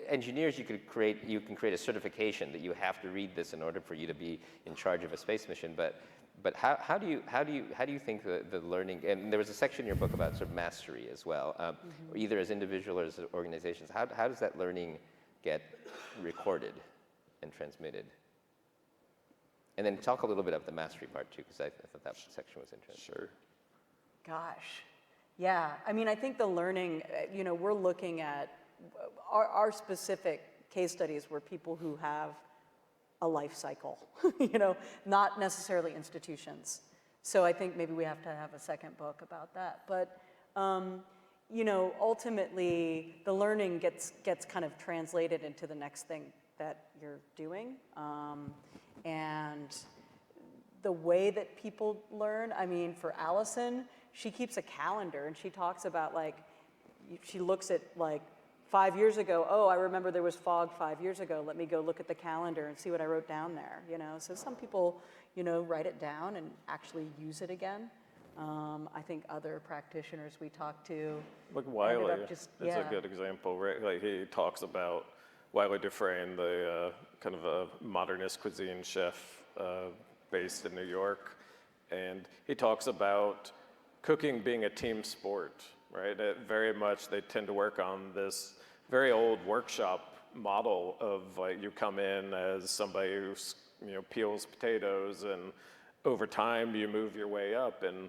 engineers, you can create a certification that you have to read this in order for you to be in charge of a space mission. But how do you think the learning, and there was a section in your book about sort of mastery as well, either as individual or as organizations. How does that learning get recorded and transmitted? And then talk a little bit about the mastery part too, because I thought that section was interesting. Sure. Gosh, yeah. I mean, I think the learning, we're looking at our specific case studies were people who have a life cycle, not necessarily institutions. So I think maybe we have to have a second book about that. But, ultimately, the learning gets kind of translated into the next thing that you're doing. And the way that people learn, I mean, for Alison, she keeps a calendar, and she talks about like, she looks at like 5 years ago, oh, I remember there was fog 5 years ago. Let me go look at the calendar and see what I wrote down there, you know? So some people, you know, write it down and actually use it again. I think other practitioners we talked to Like Wiley, just, it's a good example, right? Like he talks about Wiley Dufresne, the kind of a modernist cuisine chef based in New York. And he talks about cooking being a team sport, right? Very much they tend to work on this very old workshop model of like you come in as somebody who, you know, peels potatoes, and over time you move your way up, and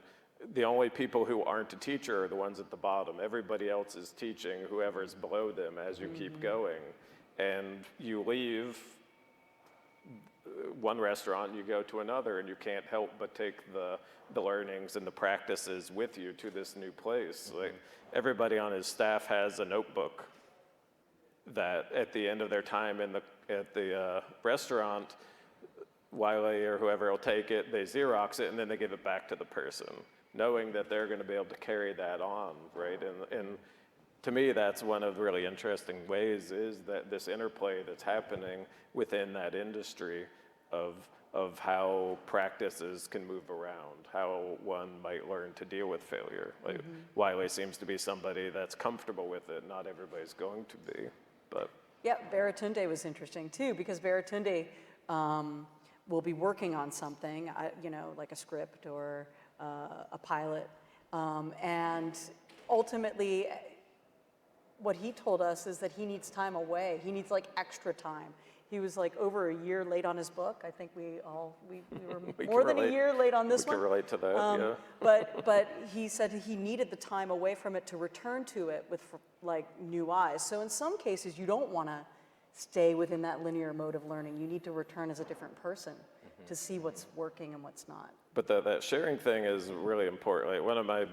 the only people who aren't a teacher are the ones at the bottom. Everybody else is teaching whoever's below them as you keep going. And you leave one restaurant, you go to another, and you can't help but take the learnings and the practices with you to this new place. Like everybody on his staff has a notebook that at the end of their time at the restaurant, Wiley or whoever will take it, they Xerox it, and then they give it back to the person, knowing that they're going to be able to carry that on, right? And to me, that's one of the really interesting ways is that this interplay that's happening within that industry of how practices can move around, how one might learn to deal with failure. Like Wiley seems to be somebody that's comfortable with it. Not everybody's going to be, but. Yeah, Baratunde was interesting too, because Baratunde will be working on something, you know, like a script or a pilot, and ultimately, what he told us is that he needs time away. He needs like extra time. He was like over a year late on his book. I think we were more than a year late on this one. We can relate to that, yeah. But he said he needed the time away from it to return to it with like new eyes. So in some cases, you don't want to stay within that linear mode of learning. You need to return as a different person to see what's working and what's not. But that sharing thing is really important. Like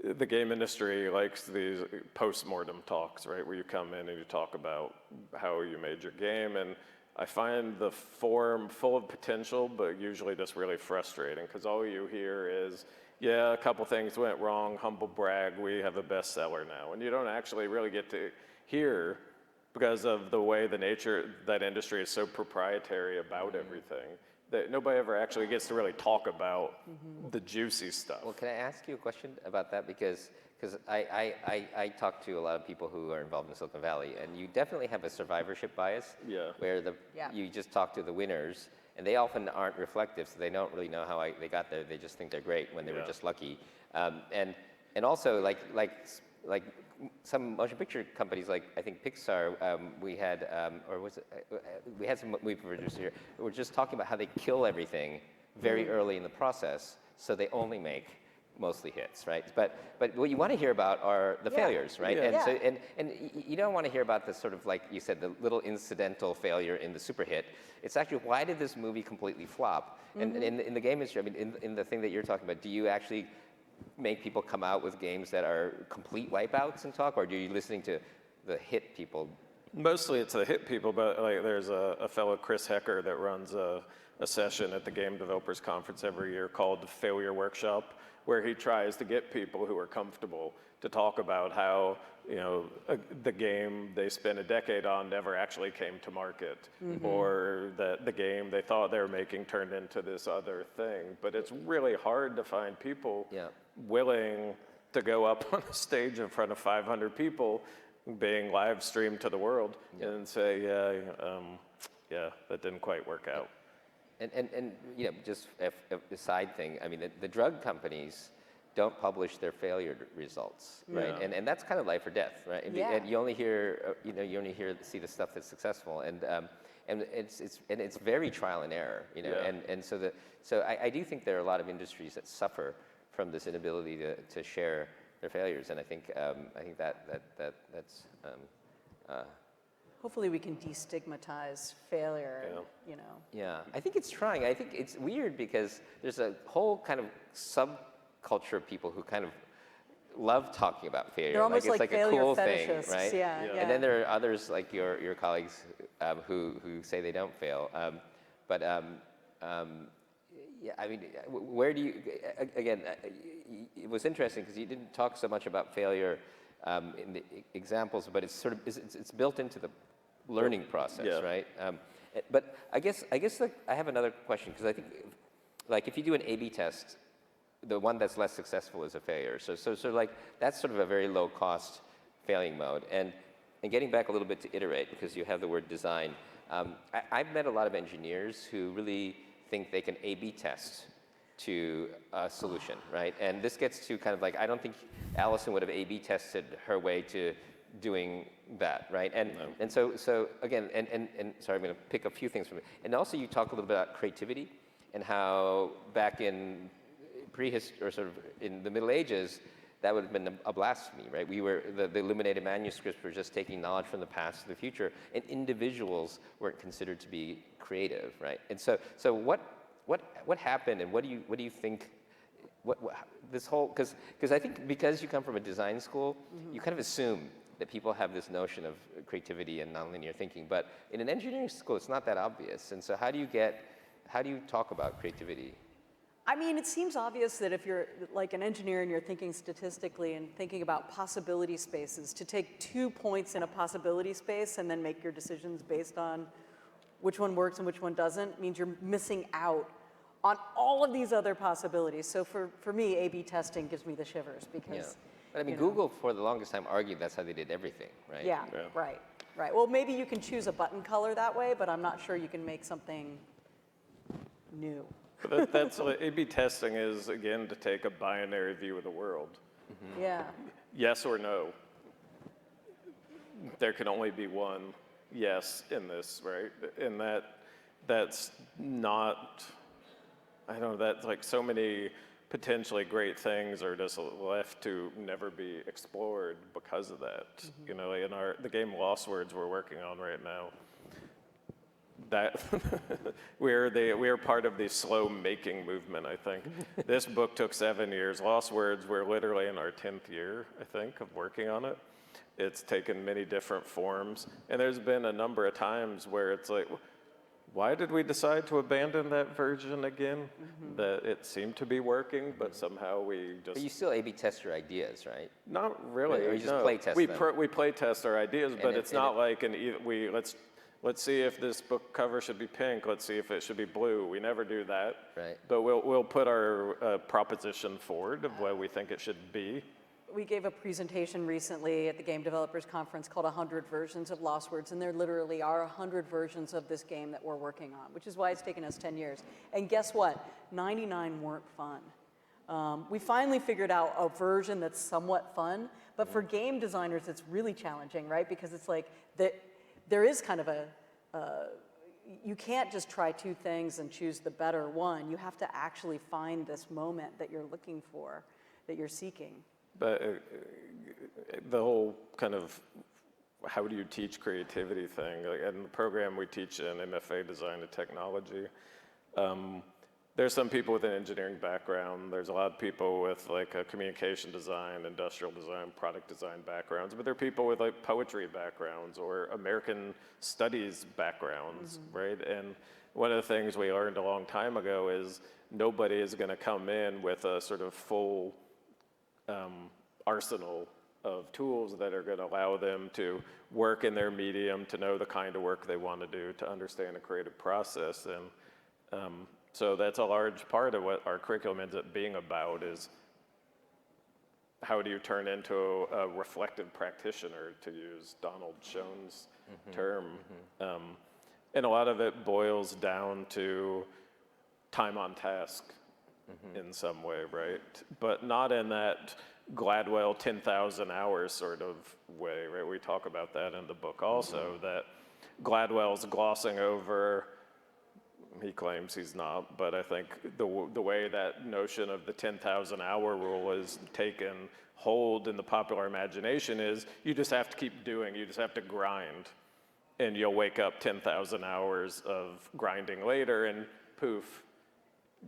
the game industry likes these post-mortem talks, right? Where you come in and you talk about how you made your game. And I find the forum full of potential, but usually just really frustrating, because all you hear is, yeah, a couple things went wrong, humble brag, we have a bestseller now. And you don't actually really get to hear, because of the way the nature that industry is so proprietary about everything, that nobody ever actually gets to really talk about the juicy stuff. Well, can I ask you a question about that? Because I talk to a lot of people who are involved in Silicon Valley, and you definitely have a survivorship bias, where you just talk to the winners, and they often aren't reflective, so they don't really know how they got there. They just think they're great when they were just lucky. And also, like some motion picture companies, like I think Pixar, we had, or was it, we had some movie producers here who were just talking about how they kill everything very early in the process, so they only make mostly hits, right? But what you want to hear about are the failures, right? And so and you don't want to hear about the sort of, like you said, the little incidental failure in the super hit. It's actually, why did this movie completely flop? And in the game industry, I mean, in the thing that you're talking about, do you actually make people come out with games that are complete wipeouts and talk, or are you listening to the hit people? Mostly it's the hit people, but like there's a fellow, Chris Hecker, that runs a session at the Game Developers Conference every year called Failure Workshop, where he tries to get people who are comfortable to talk about how, you know, the game they spent a decade on never actually came to market, or that the game they thought they were making turned into this other thing. But it's really hard to find people willing to go up on a stage in front of 500 people being live streamed to the world and say, yeah, that didn't quite work out. And you know, just a side thing, I mean, the drug companies don't publish their failure results, right? And that's kind of life or death, right? And you only hear, see the stuff that's successful, and it's very trial and error, you know. And so I do think there are a lot of industries that suffer from this inability to share their failures, and I think that's. Hopefully we can destigmatize failure, you know. Yeah, I think it's trying. I think it's weird because there's a whole kind of subculture of people who kind of love talking about failure. They're almost it's like a cool thing, fetishists, right? Yeah. And then there are others like your colleagues who say they don't fail. Yeah, I mean, where do you, again, it was interesting because you didn't talk so much about failure in the examples, but it's sort of, it's built into the learning process, Yeah. right? But I guess like, I have another question, because I think, like, if you do an A/B test, the one that's less successful is a failure. So like, that's sort of a very low cost failing mode. And getting back a little bit to iterate, because you have the word design, I've met a lot of engineers who really think they can A/B test to a solution, right? And this gets to kind of like, I don't think Alison would have A/B tested her way to doing that, right? And so again, and sorry, I'm going to pick a few things from it. And also, you talk a little bit about creativity and how back in prehistory, or sort of in the Middle Ages, that would have been a blasphemy, right? We were, the illuminated manuscripts were just taking knowledge from the past to the future, and individuals weren't considered to be creative, right? And so what happened, and what do you think, this whole, because I think because you come from a design school, you kind of assume that people have this notion of creativity and nonlinear thinking, but in an engineering school, it's not that obvious. And so how do you talk about creativity? I mean, it seems obvious that if you're like an engineer and you're thinking statistically and thinking about possibility spaces, to take 2 points in a possibility space and then make your decisions based on which one works and which one doesn't means you're missing out on all of these other possibilities. So for me, A/B testing gives me the shivers because. Yeah. But I mean, Google for the longest time argued that's how they did everything, right? Yeah, right. Well, maybe you can choose a button color that way, but I'm not sure you can make something new. But that's what A/B testing is, again, to take a binary view of the world. Mm-hmm. Yeah. Yes or no. There can only be one yes in this, right? And that's not, I don't know, that's like so many potentially great things are just left to never be explored because of that. You know, in the game Lost Words we're working on right now, that we're part of the slow making movement, I think. This book took 7 years. Lost Words, we're literally in our 10th year, I think, of working on it. It's taken many different forms, and there's been a number of times where it's like, why did we decide to abandon that version again? That it seemed to be working, but somehow we just... But you still A/B test your ideas, right? Not really. Or you just no. play test them? We play test our ideas, but it's not like let's see if this book cover should be pink. Let's see if it should be blue. We never do that. Right. But we'll put our proposition forward of what we think it should be. We gave a presentation recently at the Game Developers Conference called 100 Versions of Lost Words, and there literally are 100 versions of this game that we're working on, which is why it's taken us 10 years. And guess what? 99 weren't fun. We finally figured out a version that's somewhat fun, but for game designers, it's really challenging, right? Because it's like, there is kind of you can't just try 2 things and choose the better one. You have to actually find this moment that you're looking for, that you're seeking. But the whole kind of how do you teach creativity thing, like in the program we teach in MFA Design and Technology, there's some people with an engineering background, there's a lot of people with like a communication design, industrial design, product design backgrounds, but there are people with like poetry backgrounds or American studies backgrounds, right? And one of the things we learned a long time ago is nobody is gonna come in with a sort of full arsenal of tools that are going to allow them to work in their medium, to know the kind of work they want to do, to understand a creative process. And so that's a large part of what our curriculum ends up being about is how do you turn into a reflective practitioner, to use Donald Schoen's term. And a lot of it boils down to time on task. In some way, right? But not in that Gladwell 10,000 hours sort of way, right? We talk about that in the book also, that Gladwell's glossing over, he claims he's not, but I think the way that notion of the 10,000 hour rule is taken hold in the popular imagination is you just have to keep doing, you just have to grind, and you'll wake up 10,000 hours of grinding later and poof,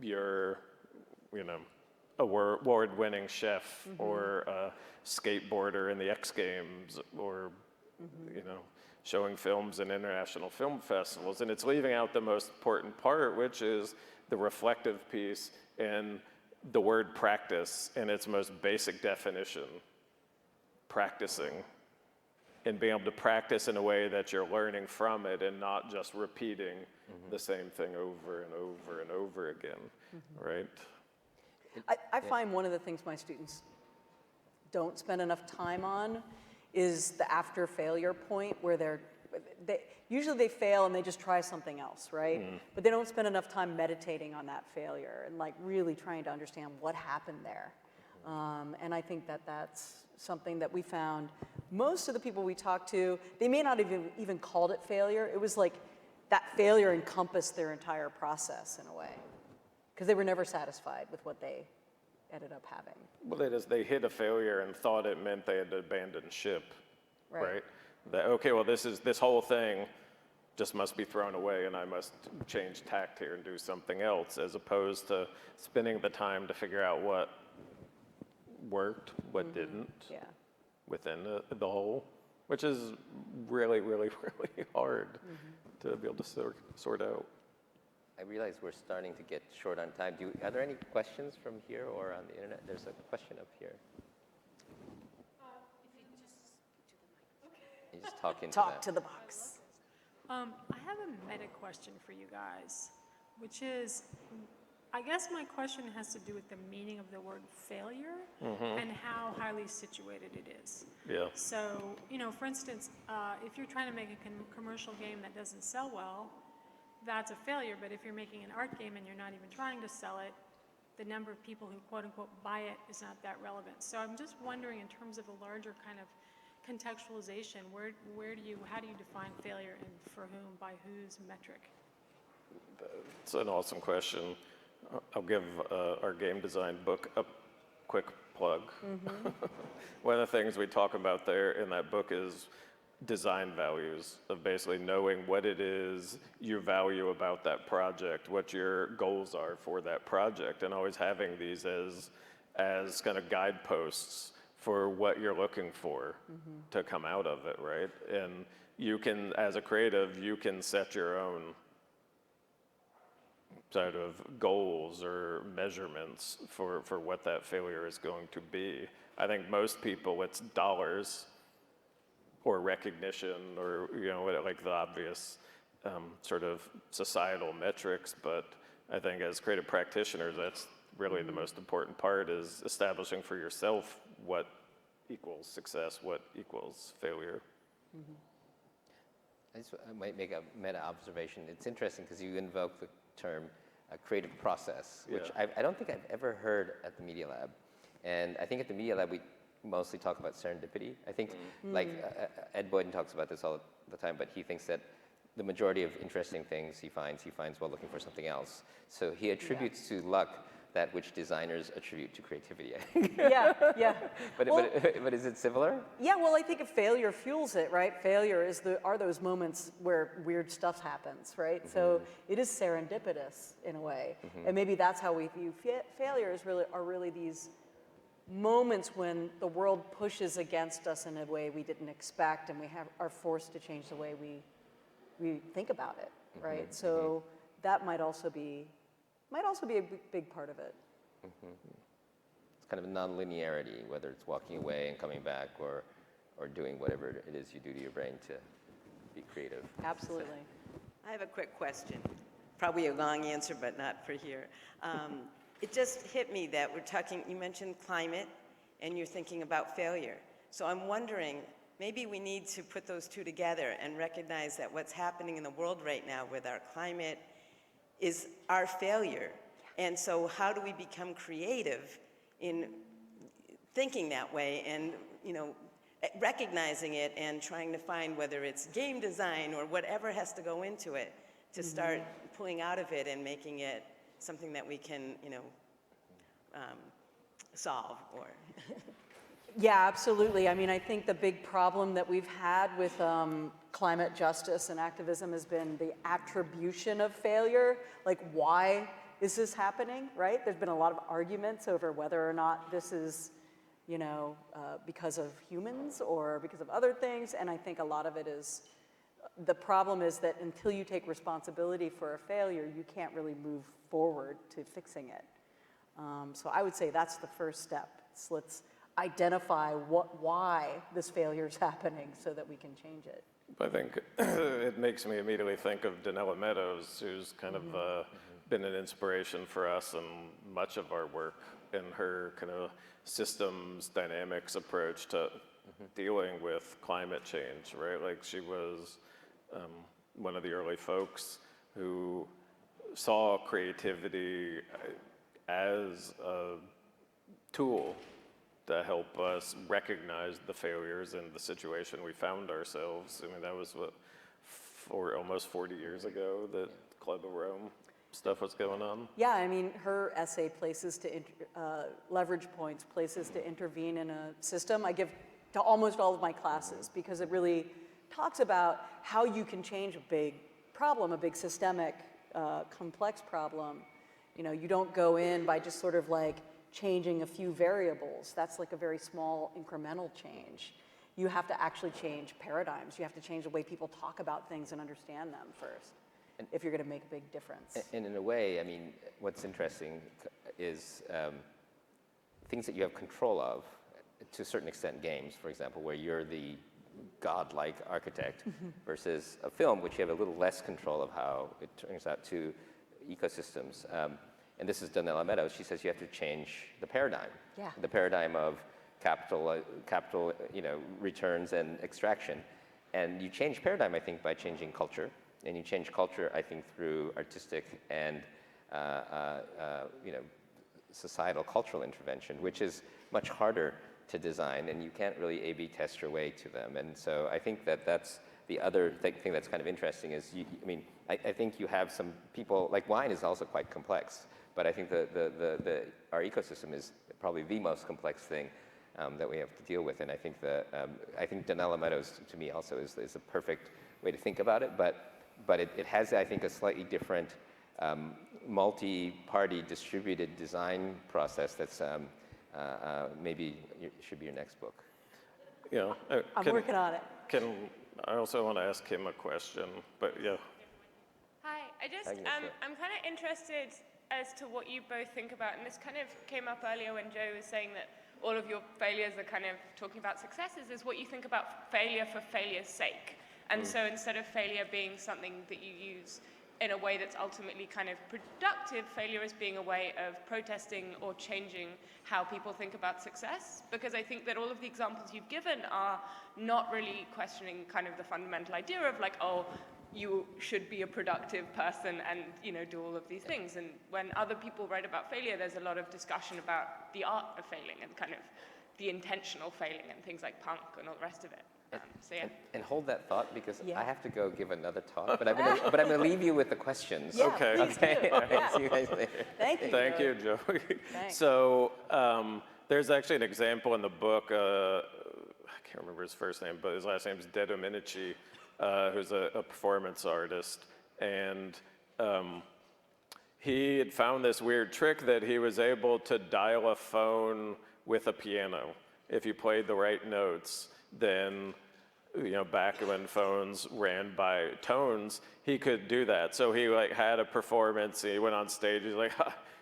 you're award-winning chef or a skateboarder in the X Games or, showing films in international film festivals. And it's leaving out the most important part, which is the reflective piece, and the word practice in its most basic definition, practicing, and being able to practice in a way that you're learning from it and not just repeating the same thing over and over and over again, right? I find one of the things my students don't spend enough time on is the after failure point where usually they fail and they just try something else, right? But they don't spend enough time meditating on that failure and like really trying to understand what happened there. And I think that that's something that we found most of the people we talked to, they may not even called it failure. It was like that failure encompassed their entire process in a way because they were never satisfied with what they ended up having. Well, they hit a failure and thought it meant they had to abandon ship, right? That, okay, well, this whole thing just must be thrown away and I must change tact here and do something else, as opposed to spending the time to figure out what worked, what didn't within the whole, which is really, really, really hard to be able to sort out. I realize we're starting to get short on time. Are there any questions from here or on the internet? There's a question up here. You just talk into Talk that. to the box. I have a meta question for you guys, which is, I guess my question has to do with the meaning of the word failure and how highly situated it is. Yeah. So, for instance, if you're trying to make a commercial game that doesn't sell well, that's a failure. But if you're making an art game and you're not even trying to sell it, the number of people who quote unquote buy it is not that relevant. So I'm just wondering, in terms of a larger kind of contextualization, how do you define failure and for whom, by whose metric? It's an awesome question. I'll give our game design book a quick plug. One of the things we talk about there in that book is design values, of basically knowing what it is you value about that project, what your goals are for that project, and always having these as kind of guideposts for what you're looking for to come out of it, right? And you can, as a creative, you can set your own sort of goals or measurements for what that failure is going to be. I think most people, it's dollars or recognition or, like the obvious sort of societal metrics, but I think as creative practitioners, that's really the most important part, is establishing for yourself what equals success, what equals failure. I might make a meta observation. It's interesting because you invoke the term creative process, which I don't think I've ever heard at the Media Lab. And I think at the Media Lab, we mostly talk about serendipity. I think, like Ed Boyden talks about this all the time, but he thinks that the majority of interesting things he finds while looking for something else. So he attributes to luck that which designers attribute to creativity, I think. Yeah. But is it similar? Yeah, well, I think if failure fuels it, right? Failure are those moments where weird stuff happens, right? So it is serendipitous in a way. And maybe that's how we view failures are really these moments when the world pushes against us in a way we didn't expect, and we are forced to change the way we think about it, right? So that might also be a big part of it. It's kind of a non-linearity, whether it's walking away and coming back or doing whatever it is you do to your brain to be creative. Absolutely. I have a quick question. Probably a long answer, but not for here. It just hit me that you mentioned climate, and you're thinking about failure. So I'm wondering, maybe we need to put those two together and recognize that what's happening in the world right now with our climate is our failure. And so how do we become creative in thinking that way and, recognizing it and trying to find, whether it's game design or whatever has to go into it, to start pulling out of it and making it something that we can, solve or. Yeah, absolutely. I mean, I think the big problem that we've had with climate justice and activism has been the attribution of failure. Like, why is this happening, right? There's been a lot of arguments over whether or not this is, because of humans or because of other things. And I think a lot of it is The problem is that until you take responsibility for a failure, you can't really move forward to fixing it. So I would say that's the first step. Let's identify why this failure is happening so that we can change it. I think it makes me immediately think of Donella Meadows, who's kind of been an inspiration for us in much of our work, in her kind of systems dynamics approach to dealing with climate change, right? Like she was one of the early folks who saw creativity as a tool to help us recognize the failures in the situation we found ourselves. I mean, that was what, almost 40 years ago that Club of Rome stuff was going on. Yeah, I mean, her essay, Places to Leverage Points, Places to Intervene in a System, I give to almost all of my classes because it really talks about how you can change a big problem, a big systemic, complex problem. You know, you don't go in by just sort of like changing a few variables. That's like a very small incremental change. You have to actually change paradigms. You have to change the way people talk about things and understand them first, if you're going to make a big difference. And in a way, I mean, what's interesting is things that you have control of, to a certain extent, games, for example, where you're the godlike architect, versus a film, which you have a little less control of how it turns out to ecosystems. And this is Donella Meadows. She says you have to change the paradigm. Yeah. The paradigm of capital, returns and extraction. And you change paradigm, I think, by changing culture. And you change culture, I think, through artistic and societal cultural intervention, which is much harder to design, and you can't really A/B test your way to them. And so I think that that's the other thing that's kind of interesting is, I think you have some people, like wine is also quite complex, but I think our ecosystem is probably the most complex thing that we have to deal with. And I think I think Donella Meadows, to me, also is a perfect way to think about it, but it has, I think, a slightly different multi-party distributed design process that's maybe should be your next book. Yeah, I'm working on it. I also want to ask him a question, but yeah. Hi, I'm kind of interested as to what you both think about, and this kind of came up earlier when Joe was saying that all of your failures are kind of talking about successes, is what you think about failure for failure's sake. And so instead of failure being something that you use in a way that's ultimately kind of productive, failure as being a way of protesting or changing how people think about success. Because I think that all of the examples you've given are not really questioning kind of the fundamental idea of like, oh, you should be a productive person and, do all of these things. And when other people write about failure, there's a lot of discussion about the art of failing and kind of the intentional failing and things like punk and all the rest of it. So yeah. And hold that thought, because Yeah. I have to go give another talk, but I'm going to leave you with the questions. Yeah, Okay. please do. All right, Yeah. see you guys later. Thank you. Thank you, Joey. Thanks. So there's actually an example in the book, I can't remember his first name, but his last name is De Dominici, who's a performance artist. And he had found this weird trick that he was able to dial a phone with a piano. If you played the right notes, then, back when phones ran by tones, he could do that. So he had a performance, he went on stage, he's like,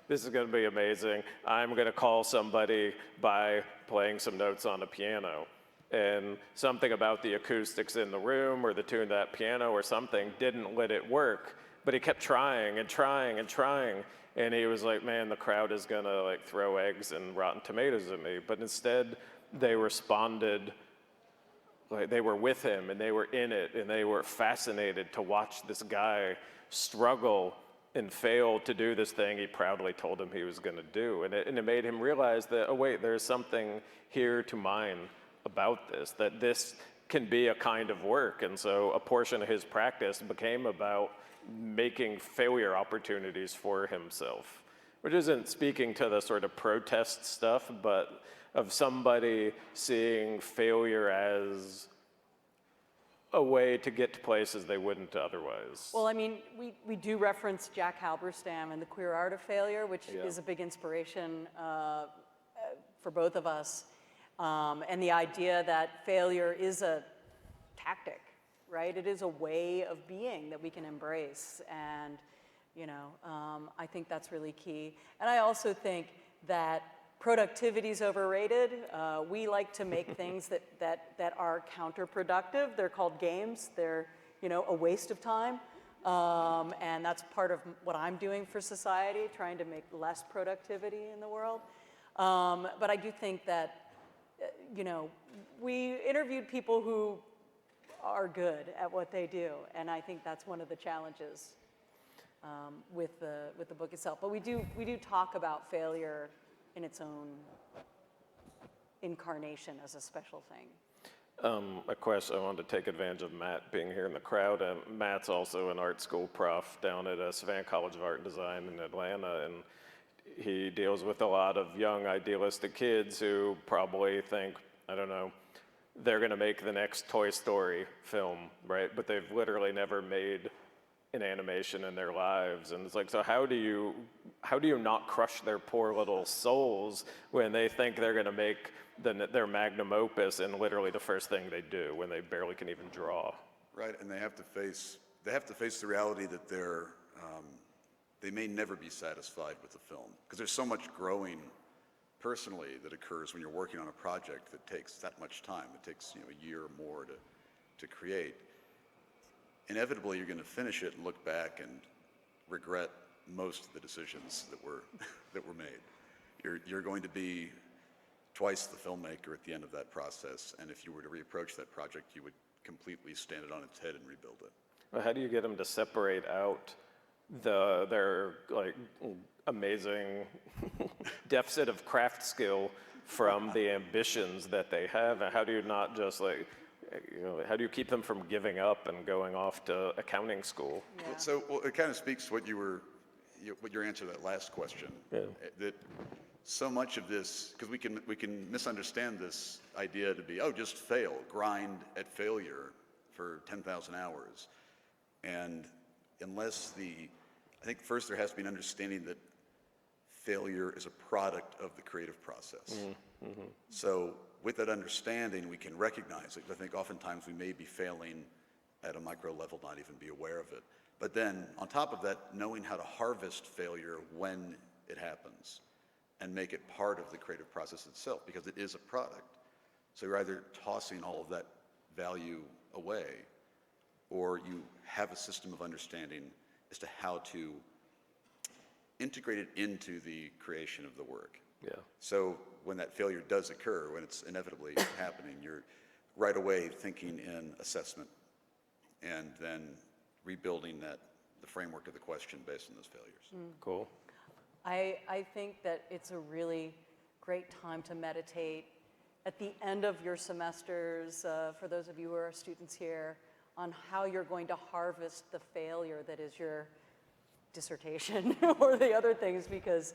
this is gonna be amazing. I'm gonna call somebody by playing some notes on a piano. And something about the acoustics in the room or the tune of that piano or something didn't let it work, but he kept trying and trying and trying. And he was like, man, the crowd is gonna throw eggs and rotten tomatoes at me. But instead, they responded, they were with him and they were in it and they were fascinated to watch this guy struggle and fail to do this thing he proudly told him he was gonna do. And it made him realize that, oh wait, there's something here to mine about this, that this can be a kind of work. And so a portion of his practice became about making failure opportunities for himself, which isn't speaking to the sort of protest stuff, but of somebody seeing failure as a way to get to places they wouldn't otherwise. Well, I mean, we do reference Jack Halberstam and the queer art of failure, which is a big inspiration for both of us. And the idea that failure is a tactic, right? It is a way of being that we can embrace, and I think that's really key. And I also think that productivity is overrated. We like to make things that are counterproductive. They're called games. They're a waste of time. And that's part of what I'm doing for society, trying to make less productivity in the world. But I do think that, we interviewed people who are good at what they do, and I think that's one of the challenges with the book itself. But we do talk about failure in its own incarnation as a special thing. A question, I wanted to take advantage of Matt being here in the crowd. Matt's also an art school prof down at Savannah College of Art and Design in Atlanta, and he deals with a lot of young idealistic kids who probably think, I don't know, they're gonna make the next Toy Story film, right? But they've literally never made an animation in their lives. And it's like, so how do you not crush their poor little souls when they think they're gonna make their magnum opus and literally the first thing they do when they barely can even draw? Right, and they have to face the reality that they may never be satisfied with the film, because there's so much growing personally that occurs when you're working on a project that takes that much time. It takes a year or more to create. Inevitably, you're going to finish it and look back and regret most of the decisions that were made. You're going to be twice the filmmaker at the end of that process, and if you were to reapproach that project, you would completely stand it on its head and rebuild it. Well, how do you get them to separate out their like amazing deficit of craft skill from the ambitions that they have? And how do you not just how do you keep them from giving up and going off to accounting school? Yeah. Well, it kind of speaks to what your answer to that last question. Yeah. That so much of this, because we can misunderstand this idea to be, just fail, grind at failure for 10,000 hours. And I think first there has to be an understanding that failure is a product of the creative process. Mm-hmm. So with that understanding, we can recognize it. I think oftentimes we may be failing at a micro level, not even be aware of it. But then on top of that, knowing how to harvest failure when it happens and make it part of the creative process itself, because it is a product. So you're either tossing all of that value away, or you have a system of understanding as to how to integrate it into the creation of the work. Yeah. So when that failure does occur, when it's inevitably happening, you're right away thinking in assessment and then rebuilding the framework of the question based on those failures. Cool. I think that it's a really great time to meditate at the end of your semesters, for those of you who are students here, on how you're going to harvest the failure that is your dissertation or the other things, because,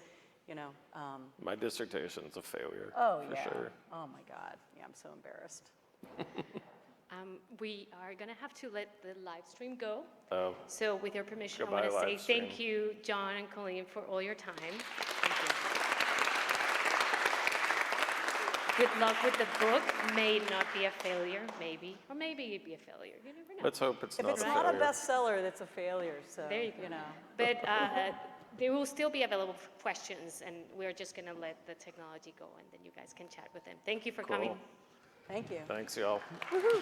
My dissertation's a failure. oh for yeah, sure. oh my God, yeah, I'm so embarrassed. We are going to have to let the live stream go. Oh. So with your permission, Goodbye, I want to say live stream. thank you, John and Colleen, for all your time. Thank you. Good luck with the book. May not be a failure, maybe. Or maybe it'd be a failure. You never know. Let's hope it's If not it's a not a failure. bestseller, that's a failure, so, There you go. But they will still be available for questions, and we're just going to let the technology go, and then you guys can chat with them. Thank you for coming. Cool. Thank you. Thanks, y'all. Woohoo.